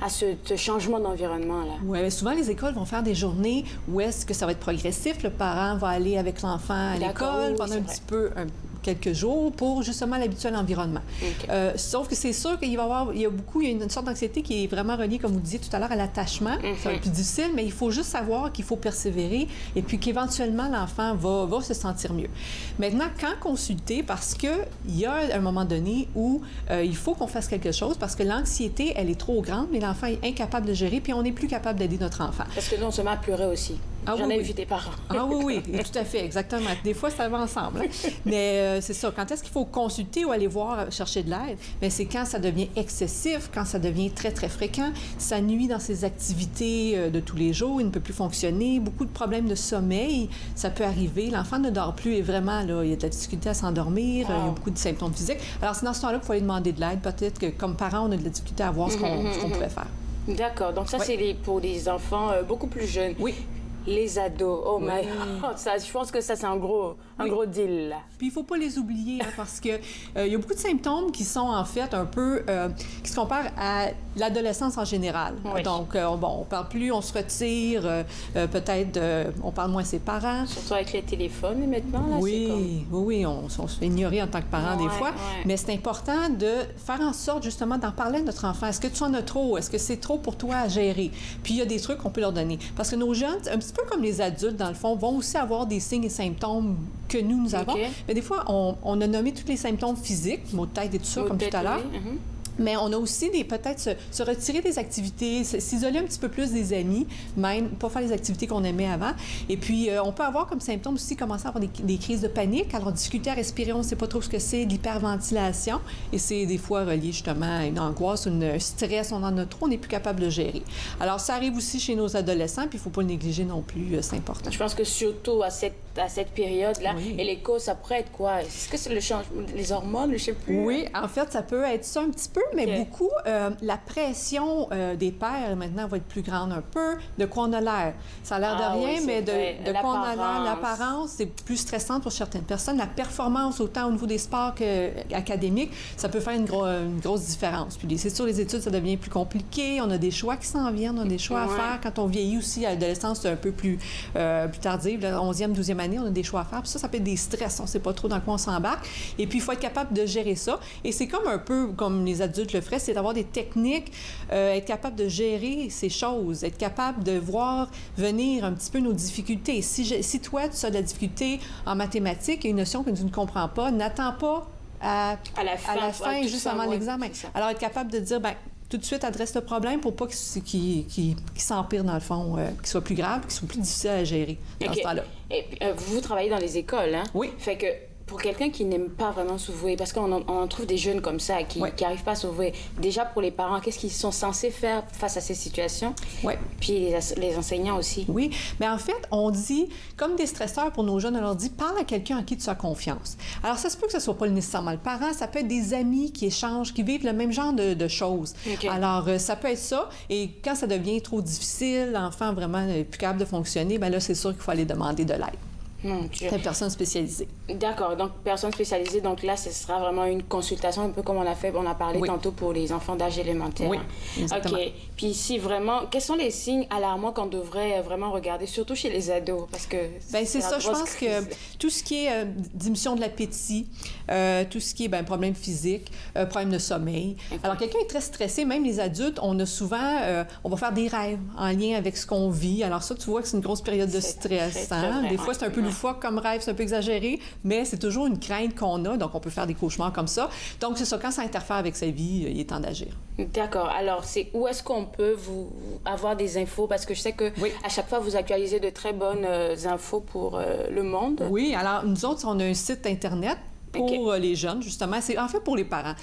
à ce changement d'environnement-là? Oui, souvent, les écoles vont faire des journées où est-ce que ça va être progressif. Le parent va aller avec l'enfant à l'école pendant un petit peu... quelques jours pour justement l'habituer à l'environnement. Sauf que c'est sûr qu'il va y a une sorte d'anxiété qui est vraiment reliée, comme vous disiez tout à l'heure, à l'attachement. Ça va être plus difficile, mais il faut juste savoir qu'il faut persévérer et puis qu'éventuellement, l'enfant va se sentir mieux. Maintenant, quand consulter, parce qu'il y a un moment donné où il faut qu'on fasse quelque chose parce que l'anxiété, elle est trop grande, mais l'enfant est incapable de gérer, puis on n'est plus capable d'aider notre enfant. Parce que nous, on se met à pleurer aussi. J'en ai vu des parents. Ah oui, tout à fait, exactement. Des fois, ça va ensemble. Hein? Mais c'est ça. Quand est-ce qu'il faut consulter ou aller voir, chercher de l'aide? Bien, c'est quand ça devient excessif, quand ça devient très, très fréquent. Ça nuit dans ses activités de tous les jours. Il ne peut plus fonctionner. Beaucoup de problèmes de sommeil, ça peut arriver. L'enfant ne dort plus et vraiment, là, il y a de la difficulté à s'endormir. Il y a beaucoup de symptômes physiques. Alors, c'est dans ce temps-là qu'il faut aller demander de l'aide. Peut-être que, comme parents, on a de la difficulté à voir ce qu'on pourrait faire. D'accord. Donc, ça, c'est pour des enfants beaucoup plus jeunes. Oui. Les ados, oh my God, ça, je pense que ça, c'est un gros deal, là. Puis il ne faut pas les oublier, hein, parce que il y a beaucoup de symptômes qui sont, en fait, un peu... qui se comparent à l'adolescence en général. Oui. Donc, on ne parle plus, on se retire, peut-être, on parle moins à ses parents. Surtout avec les téléphones, maintenant, là, oui, on se fait ignorer en tant que parent des fois. Mais c'est important de faire en sorte, justement, d'en parler à notre enfant. Est-ce que tu en as trop? Est-ce que c'est trop pour toi à gérer? Puis il y a des trucs qu'on peut leur donner. Parce que nos jeunes, un petit peu comme les adultes, dans le fond, vont aussi avoir des signes et symptômes que nous avons. Mais des fois, on a nommé tous les symptômes physiques, maux de tête et tout ça, comme tout à l'heure. Mais on a aussi peut-être se retirer des activités, s'isoler un petit peu plus des amis, même pas faire les activités qu'on aimait avant. Et puis, on peut avoir comme symptôme aussi commencer à avoir des crises de panique. Alors, difficulté à respirer, on ne sait pas trop ce que c'est, l'hyperventilation. Et c'est des fois relié justement à une angoisse, un stress, on en a trop, on n'est plus capable de gérer. Alors, ça arrive aussi chez nos adolescents, puis il ne faut pas le négliger non plus, c'est important. Je pense que surtout à cette période-là, et les causes, ça pourrait être quoi? Est-ce que c'est les hormones, je ne sais plus? Oui, en fait, ça peut être ça un petit peu, mais beaucoup, la pression des pères, maintenant, va être plus grande un peu. De quoi on a l'air? Ça a l'air de rien, mais de quoi on a l'air, l'apparence, c'est plus stressant pour certaines personnes. La performance, autant au niveau des sports qu'académiques, ça peut faire une grosse différence. Puis c'est sûr, les études, ça devient plus compliqué. On a des choix qui s'en viennent, on a des choix à faire. Quand on vieillit aussi, à l'adolescence, c'est un peu plus tardive. La 11e, 12e année, on a des choix à faire. Puis ça peut être des stress. On ne sait pas trop dans quoi on s'embarque. Et puis, il faut être capable de gérer ça. Et c'est comme un peu comme les adultes le feraient, c'est d'avoir des techniques, être capable de gérer ces choses, être capable de voir venir un petit peu nos difficultés. Si toi, tu as de la difficulté en mathématiques et une notion que tu ne comprends pas, n'attends pas à la fin juste avant l'examen. Alors, être capable de dire, tout de suite, adresse le problème pour pas qu'il s'empire, dans le fond, qu'il soit plus grave, qu'il soit plus difficile à gérer dans ce temps-là. Et puis, vous travaillez dans les écoles, hein? Oui. Fait que pour quelqu'un qui n'aime pas vraiment s'ouvrir, parce qu'on en trouve des jeunes comme ça qui n'arrivent pas à s'ouvrir, déjà pour les parents, qu'est-ce qu'ils sont censés faire face à ces situations? Puis les enseignants aussi. Oui, mais en fait, on dit, comme des stresseurs pour nos jeunes, on leur dit, parle à quelqu'un en qui tu as confiance. Alors, ça se peut que ce ne soit pas nécessairement le parent, ça peut être des amis qui échangent, qui vivent le même genre de choses. Alors, ça peut être ça, et quand ça devient trop difficile, l'enfant vraiment n'est plus capable de fonctionner, bien là, c'est sûr qu'il faut aller demander de l'aide. C'est une personne spécialisée. D'accord, donc personne spécialisée, donc là, ce sera vraiment une consultation, un peu comme on a parlé tantôt pour les enfants d'âge élémentaire. Oui, exactement. OK. Puis ici, vraiment, quels sont les signes alarmants qu'on devrait vraiment regarder, surtout chez les ados? Parce que c'est ça, je pense que tout ce qui est diminution de l'appétit, tout ce qui est problème physique, problème de sommeil. Alors, quelqu'un est très stressé, même les adultes, on a souvent, on va faire des rêves en lien avec ce qu'on vit. Alors ça, tu vois que c'est une grosse période de stress. Des fois, c'est un peu loufoque comme rêve, c'est un peu exagéré, mais c'est toujours une crainte qu'on a, donc on peut faire des cauchemars comme ça. Donc c'est ça, quand ça interfère avec sa vie, il est temps d'agir. D'accord. Alors, où est-ce qu'on peut avoir des infos? Parce que je sais que à chaque fois, vous actualisez de très bonnes infos pour le monde. Oui, alors nous autres, on a un site Internet pour les jeunes, justement. C'est en fait pour les parents.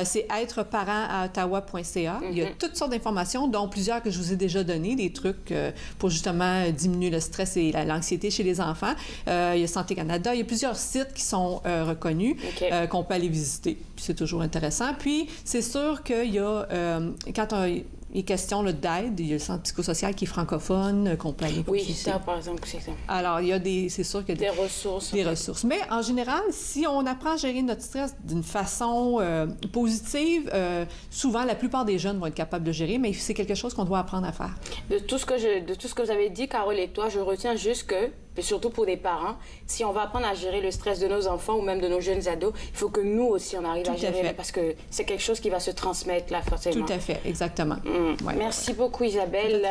C'est êtreparent@ottawa.ca. Il y a toutes sortes d'informations, dont plusieurs que je vous ai déjà données, des trucs pour justement diminuer le stress et l'anxiété chez les enfants. Il y a Santé Canada. Il y a plusieurs sites qui sont reconnus, qu'on peut aller visiter. Puis c'est toujours intéressant. Puis c'est sûr qu'il y a, quand il est question d'aide, il y a le centre psychosocial qui est francophone, qu'on peut aller visiter. Oui, ça, par exemple, c'est ça. Alors, il y a c'est sûr qu'il y a des ressources. Des ressources. Mais en général, si on apprend à gérer notre stress d'une façon positive, souvent, la plupart des jeunes vont être capables de gérer, mais c'est quelque chose qu'on doit apprendre à faire. De tout ce que vous avez dit, Carole et toi, je retiens juste que, et surtout pour des parents, si on va apprendre à gérer le stress de nos enfants ou même de nos jeunes ados, il faut que nous aussi, on arrive à gérer, parce que c'est quelque chose qui va se transmettre, là, forcément. Tout à fait, exactement. Merci beaucoup, Isabelle.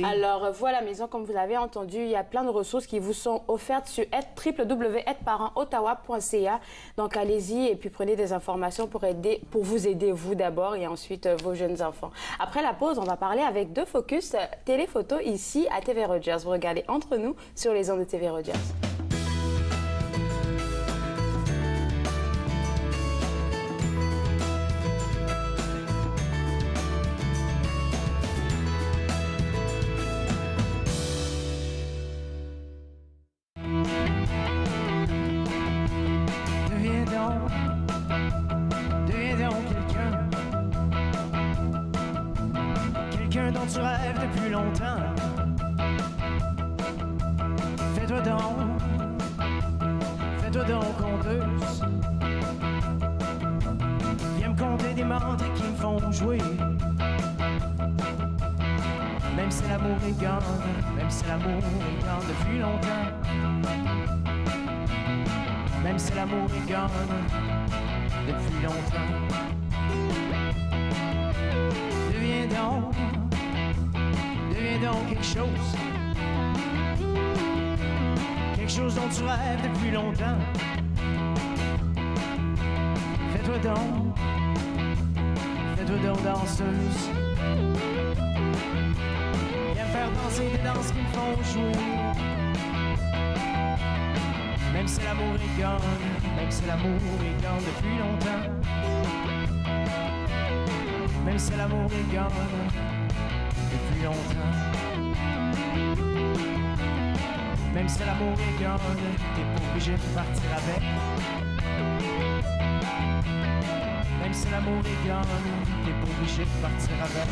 Alors, voilà, maison, comme vous l'avez entendu, il y a plein de ressources qui vous sont offertes sur www.aideparentottawa.ca. Donc, allez-y et puis prenez des informations pour vous aider, vous d'abord, et ensuite vos jeunes enfants. Après la pause, on va parler avec deux focus téléphoto ici à TV Rogers. Vous regardez Entre nous sur les ondes de TV Rogers. Quelqu'un dont tu rêves depuis longtemps. Fais-toi donc conteuse. Viens me conter des mantres qui me font jouer. Même si l'amour est gone, depuis longtemps. Même si l'amour est gone, depuis longtemps. Deviens donc quelque chose. Quelque chose dont tu rêves depuis longtemps. Fais-toi donc danseuse. Viens me faire danser des danses qui me font jouer. Même si l'amour est gone, depuis longtemps. Même si l'amour est gone, depuis longtemps. Même si l'amour est gone, t'es pas obligé de partir avec. Même si l'amour est gone, t'es pas obligé de partir avec.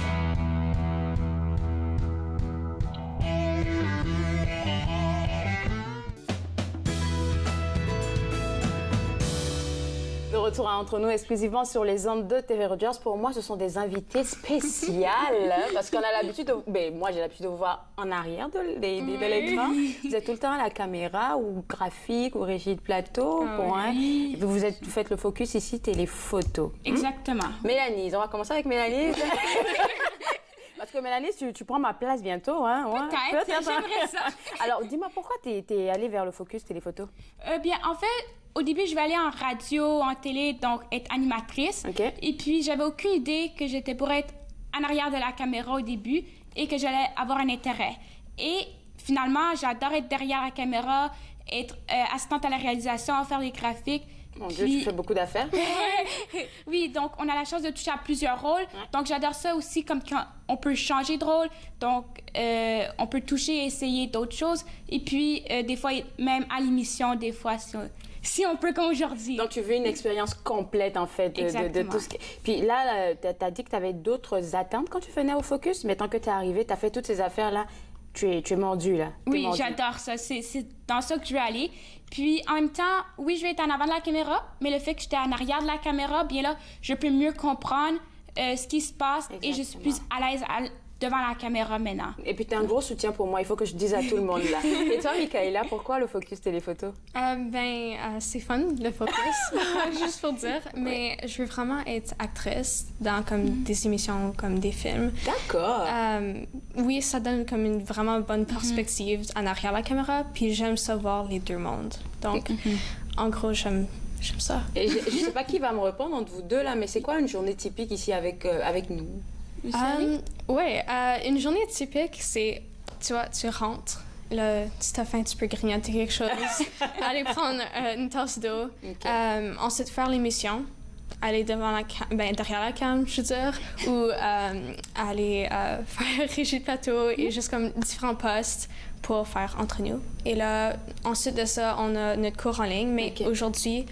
De retour à Entre nous, exclusivement sur les ondes de TV Rogers. Pour moi, ce sont des invités spéciales parce qu'on a l'habitude de... moi, j'ai l'habitude de vous voir en arrière de l'écran. Vous êtes tout le temps à la caméra ou graphique ou régie de plateau. Vous faites le focus ici, téléphoto. Exactement. Mélanie, on va commencer avec Mélanie. Parce que Mélanie, tu prends ma place bientôt, hein? Peut-être, j'aimerais ça. Alors, dis-moi, pourquoi t'es allée vers le focus téléphoto? Bien, en fait, au début, je vais aller en radio, en télé, donc être animatrice. Et puis, j'avais aucune idée que j'étais pour être en arrière de la caméra au début et que j'allais avoir un intérêt. Et finalement, j'adore être derrière la caméra, être assistante à la réalisation, faire des graphiques. Mon Dieu, tu fais beaucoup d'affaires. Oui, donc on a la chance de toucher à plusieurs rôles. Donc j'adore ça aussi, comme quand on peut changer de rôle. Donc on peut toucher et essayer d'autres choses. Et puis des fois, même à l'émission, des fois, si on peut comme aujourd'hui. Donc tu veux une expérience complète en fait de tout ce qui... Puis là, tu as dit que tu avais d'autres attentes quand tu venais au Focus. Mais tant que tu es arrivé, tu as fait toutes ces affaires-là. Tu es mordu, là. Oui, j'adore ça. C'est dans ça que je veux aller. Puis, en même temps, oui, je vais être en avant de la caméra, mais le fait que j'étais en arrière de la caméra, bien là, je peux mieux comprendre ce qui se passe. Exactement. Et je suis plus à l'aise devant la caméra maintenant. Et puis, tu es un gros soutien pour moi. Il faut que je dise à tout le monde, là. Et toi, Michaela, pourquoi le Focus Téléphoto? C'est fun, le Focus, juste pour dire. Mais je veux vraiment être actrice dans comme des émissions, comme des films. D'accord. Oui, ça donne comme une vraiment bonne perspective en arrière de la caméra. Puis j'aime ça voir les deux mondes. Donc, en gros, j'aime ça. Et je sais pas qui va me répondre entre vous deux, là, mais c'est quoi une journée typique ici avec nous? Une journée typique, c'est, tu vois, tu rentres, là, si t'as faim, tu peux grignoter quelque chose, aller prendre une tasse d'eau, ensuite faire l'émission, aller devant derrière la cam, je veux dire, ou aller faire régie de plateau et juste comme différents postes pour faire entre nous. Et là, ensuite de ça, on a notre cours en ligne, mais aujourd'hui,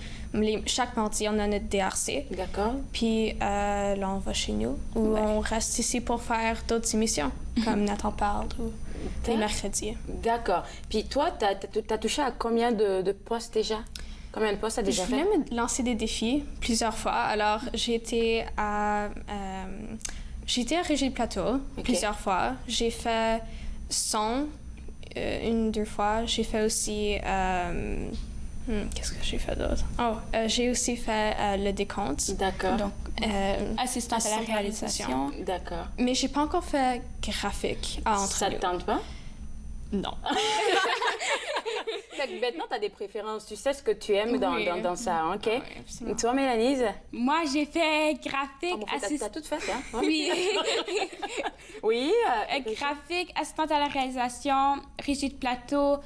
chaque mardi, on a notre DRC. D'accord. Puis là, on va chez nous ou on reste ici pour faire d'autres émissions, comme Nathan parle ou les mercredis. D'accord. Puis toi, t'as touché à combien de postes déjà? Combien de postes t'as déjà fait? Je voulais me lancer des défis plusieurs fois. Alors, j'ai été à Régie de plateau plusieurs fois. J'ai fait son une, deux fois. J'ai fait aussi... qu'est-ce que j'ai fait d'autre? J'ai aussi fait le décompte. D'accord. Donc, assistante à la réalisation. D'accord. Mais j'ai pas encore fait graphique à entre Ça te tente pas? Non. Maintenant, tu as des préférences. Tu sais ce que tu aimes dans ça, OK? Oui, et toi, Mélanie? Moi, j'ai fait graphique, t'as tout fait, hein? Oui. Oui. Graphique, assistante à la réalisation, régie de plateau,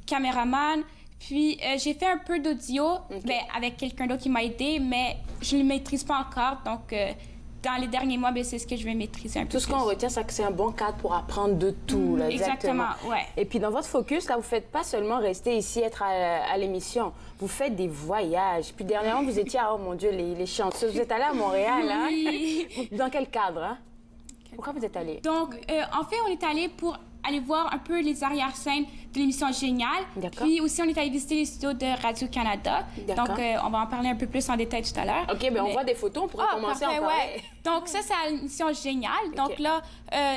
caméraman. Puis, j'ai fait un peu d'audio avec quelqu'un d'autre qui m'a aidé, mais je ne le maîtrise pas encore. Donc, dans les derniers mois, c'est ce que je vais maîtriser un peu. Tout ce qu'on retient, c'est que c'est un bon cadre pour apprendre de tout. Là, exactement, ouais. Et puis, dans votre focus, là, vous ne faites pas seulement rester ici, être à l'émission. Vous faites des voyages. Puis, dernièrement, vous étiez, oh mon Dieu, les chanceuses. Vous êtes allée à Montréal, hein? Oui. Dans quel cadre, hein? Pourquoi vous êtes allée? Donc, en fait, on est allé pour aller voir un peu les arrière-scènes de l'émission Génial. Puis aussi, on est allé visiter les studios de Radio-Canada. Donc, on va en parler un peu plus en détail tout à l'heure. OK, bien, on voit des photos, on pourrait commencer à en parler. Ouais. Donc, ça, c'est l'émission Génial. Donc là,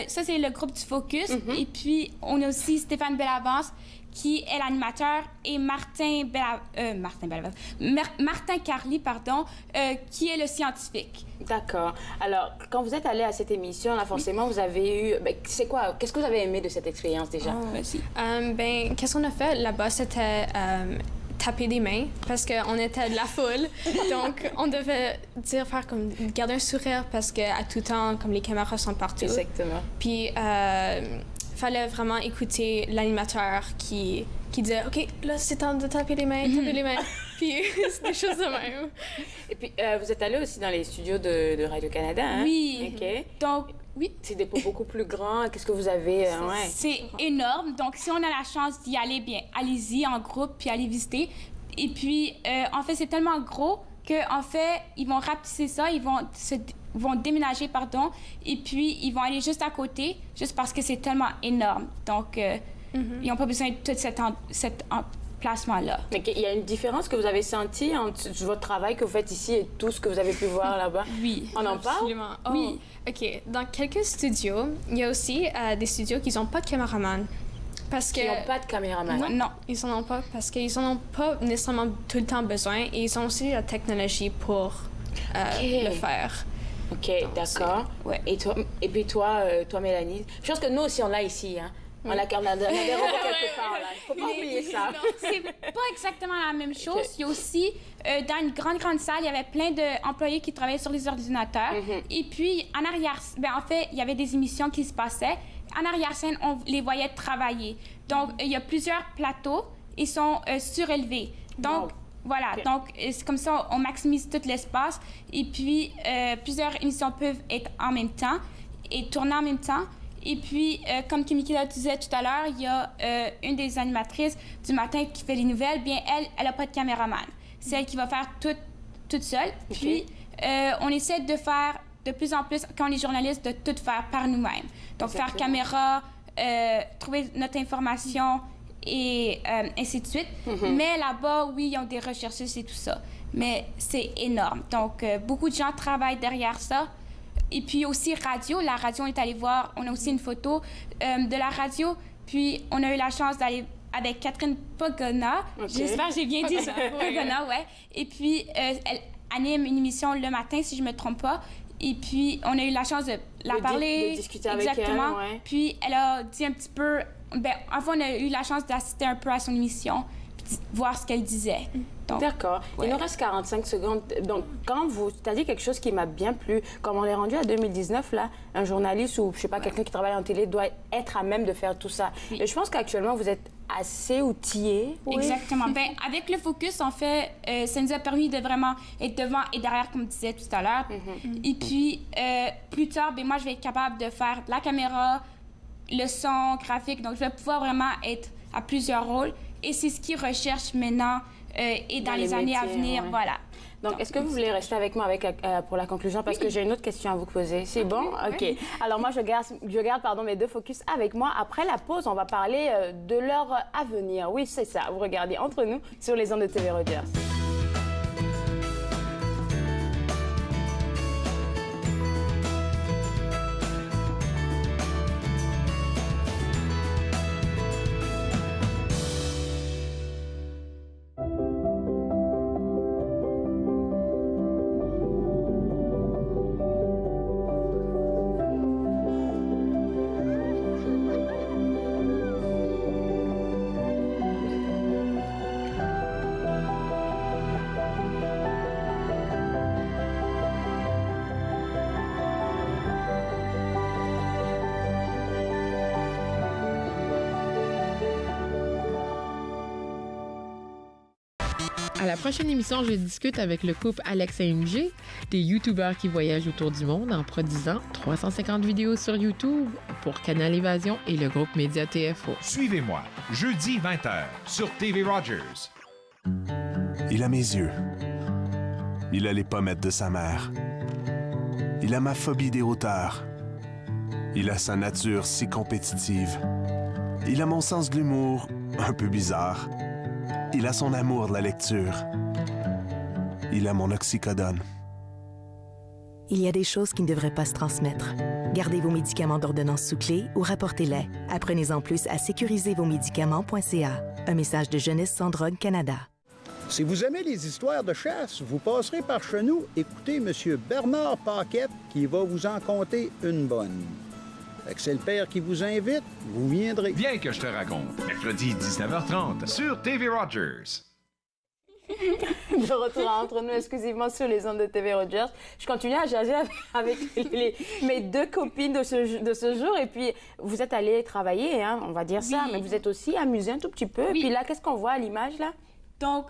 ça, c'est le groupe du Focus. Et puis, on a aussi Stéphane Bellavance, qui est l'animateur, et Martin Carly, pardon, qui est le scientifique. D'accord. Alors, quand vous êtes allé à cette émission, là, forcément, vous avez eu... c'est quoi? Qu'est-ce que vous avez aimé de cette expérience, déjà? Qu'est-ce qu'on a fait là-bas? C'était taper des mains, parce qu'on était de la foule. Donc, on devait garder un sourire, parce qu'à tout temps, comme les caméras sont partout. Exactement. Puis, fallait vraiment écouter l'animateur qui disait « OK, là, c'est temps de taper les mains, taper les mains. » Puis, c'est des choses de même. Et puis, vous êtes allé aussi dans les studios de Radio-Canada, hein? Oui. OK. Donc, oui. C'est des pots beaucoup plus grands. Qu'est-ce que vous avez? C'est énorme. Donc, si on a la chance d'y aller, bien, allez-y en groupe, puis allez visiter. Et puis, en fait, c'est tellement gros qu'en fait, ils vont rapetisser ça, ils vont déménager, pardon, et puis ils vont aller juste à côté, juste parce que c'est tellement énorme. Donc, ils n'ont pas besoin de tout cet emplacement-là. Mais il y a une différence que vous avez sentie entre votre travail que vous faites ici et tout ce que vous avez pu voir là-bas? Oui. On en parle? Absolument. Oui. OK. Dans quelques studios, il y a aussi des studios qui n'ont pas de caméraman. Parce que... Ils n'ont pas de caméraman? Non, ils n'en ont pas parce qu'ils n'en ont pas nécessairement tout le temps besoin et ils ont aussi la technologie pour le faire. OK, d'accord. Ouais. Et puis toi, Mélanie, je pense que nous aussi, on l'a ici, hein? On a des robots quelque part, là. Il ne faut pas oublier ça. C'est pas exactement la même chose. Il y a aussi, dans une grande salle, il y avait plein d'employés qui travaillaient sur les ordinateurs. Et puis, en arrière, en fait, il y avait des émissions qui se passaient. en arrière-scène, on les voyait travailler. Donc, il y a plusieurs plateaux, ils sont surélevés. Donc, voilà, donc c'est comme ça, on maximise tout l'espace. Et puis, plusieurs émissions peuvent être en même temps et tourner en même temps. Et puis, comme Kimikila disait tout à l'heure, il y a une des animatrices du matin qui fait les nouvelles. Bien, elle n'a pas de caméraman. C'est elle qui va faire toute seule. Puis, on essaie de faire de plus en plus, quand on est journaliste, de tout faire par nous-mêmes. Donc, faire caméra, trouver notre information et ainsi de suite. Mais là-bas, oui, ils ont des recherchistes et tout ça. Mais c'est énorme. Donc, beaucoup de gens travaillent derrière ça. Et puis aussi radio. La radio, on est allé voir, on a aussi une photo de la radio. Puis, on a eu la chance d'aller avec Catherine Pogona. J'espère que j'ai bien dit ça. Pogona, ouais. Et puis, elle anime une émission le matin, si je ne me trompe pas. Et puis, on a eu la chance de la parler. De discuter avec elle, ouais. Puis, elle a dit un petit peu... enfin, on a eu la chance d'assister un peu à son émission, puis voir ce qu'elle disait. D'accord. Ouais. Il nous reste 45 secondes. Donc, quand tu as dit quelque chose qui m'a bien plu, comme on est rendu à 2019, là, un journaliste ou, je sais pas, quelqu'un qui travaille en télé doit être à même de faire tout ça. Et je pense qu'actuellement, vous êtes assez outillés. Oui. Exactement. Avec le focus, en fait, ça nous a permis de vraiment être devant et derrière, comme tu disais tout à l'heure. Et puis, plus tard, moi, je vais être capable de faire de la caméra, le son, graphique. Donc, je vais pouvoir vraiment être à plusieurs rôles. Et c'est ce qu'ils recherchent maintenant et dans les années à venir. Ouais. Voilà. Donc, est-ce que vous voulez rester avec moi pour la conclusion? Parce que j'ai une autre question à vous poser. C'est bon? OK. Alors, moi, je garde mes deux focus avec moi. Après la pause, on va parler de leur avenir. Oui, c'est ça. Vous regardez Entre nous sur les ondes de TV Rogers. À la prochaine émission, je discute avec le couple Alex et MJ, des YouTubeurs qui voyagent autour du monde en produisant 350 vidéos sur YouTube pour Canal Évasion et le groupe Média TFO. Suivez-moi, jeudi 20h, sur TV Rogers. Il a mes yeux. Il a les pommettes de sa mère. Il a ma phobie des hauteurs. Il a sa nature si compétitive. Il a mon sens de l'humour un peu bizarre. Il a son amour de la lecture. Il a mon oxycodone. Il y a des choses qui ne devraient pas se transmettre. Gardez vos médicaments d'ordonnance sous clé ou rapportez-les. Apprenez-en plus à sécurisezvosmédicaments.ca. Un message de Jeunesse sans drogue Canada. Si vous aimez les histoires de chasse, vous passerez par chez nous. Écoutez M. Bernard Paquette qui va vous en conter une bonne. Fait que c'est le père qui vous invite, vous viendrez. Viens que je te raconte. Mercredi 19h30 sur TV Rogers. De retour à Entre nous exclusivement sur les ondes de TV Rogers. Je continue à jaser avec mes deux copines de ce jour. Et puis, vous êtes allées travailler, hein, on va dire ça, mais vous êtes aussi amusées un tout petit peu. Oui. Et puis là, qu'est-ce qu'on voit à l'image, là? Donc,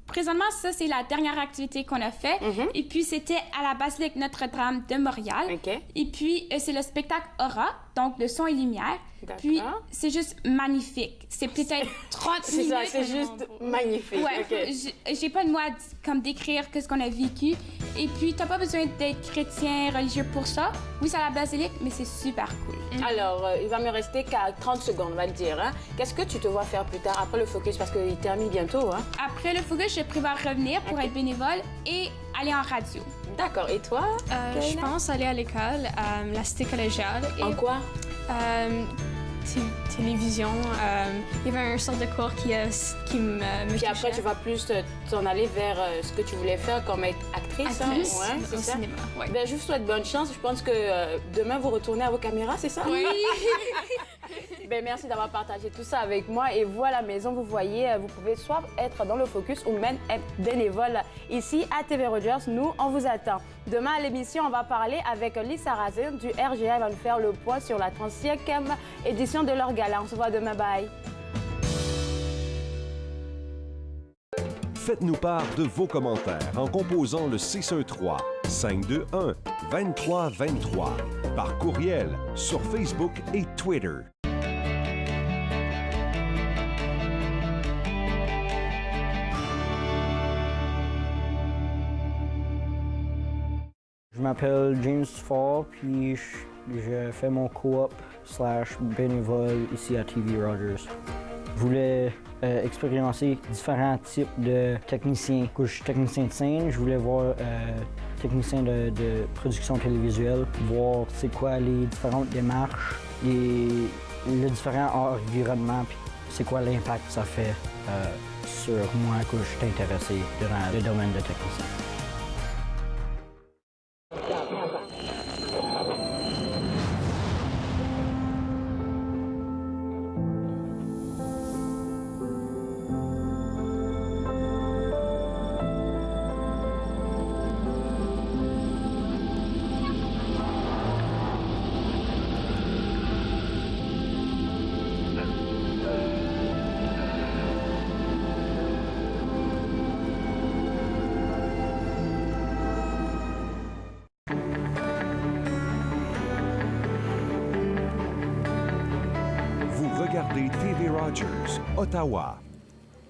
présentement, ça, c'est la dernière activité qu'on a fait. Et puis, c'était à la Basilique Notre-Dame de Montréal. Et puis, c'est le spectacle Aura, donc le son et lumière. Puis, c'est juste magnifique. C'est peut-être 30 minutes. C'est ça, c'est juste magnifique. Ouais, j'ai pas de mots à décrire ce qu'on a vécu. Et puis, t'as pas besoin d'être chrétien, religieux pour ça. Oui, c'est à la Basilique, mais c'est super cool. Alors, il va me rester qu'à 30 secondes, on va le dire. Hein? Qu'est-ce que tu te vois faire plus tard, après le focus, parce qu'il termine bientôt, hein? Après le focus, je prévois revenir pour être bénévole et aller en radio. D'accord. Et toi? Je pense aller à l'école, la cité collégiale. En quoi? Télévision. Il y avait un sorte de cours qui me Puis après, tu vas plus t'en aller vers ce que tu voulais faire comme être actrice. Hein? Ouais, c'est ça. Cinéma, ouais. Ben, je vous souhaite bonne chance. Je pense que demain, vous retournez à vos caméras, c'est ça? Oui. Ben, merci d'avoir partagé tout ça avec moi. Et vous, à la maison, vous voyez, vous pouvez soit être dans le focus ou même être bénévole. Ici, à TV Rogers, nous, on vous attend. Demain, à l'émission, on va parler avec Lisa Razin du RGA. Elle va nous faire le point sur la 35e édition de leur gala. On se voit demain. Bye. Faites-nous part de vos commentaires en composant le 613-521-2323 par courriel sur Facebook et Twitter. Je m'appelle James Fall, puis je fais mon coop / bénévole ici à TV Rogers. Je voulais expérimenter différents types de techniciens. Quand je suis technicien de scène, je voulais voir technicien de production télévisuelle, voir c'est quoi les différentes démarches, les différents environnements, puis c'est quoi l'impact que ça fait sur moi quand je suis intéressé dans le domaine de technicien. Regardez TV Rogers, Ottawa.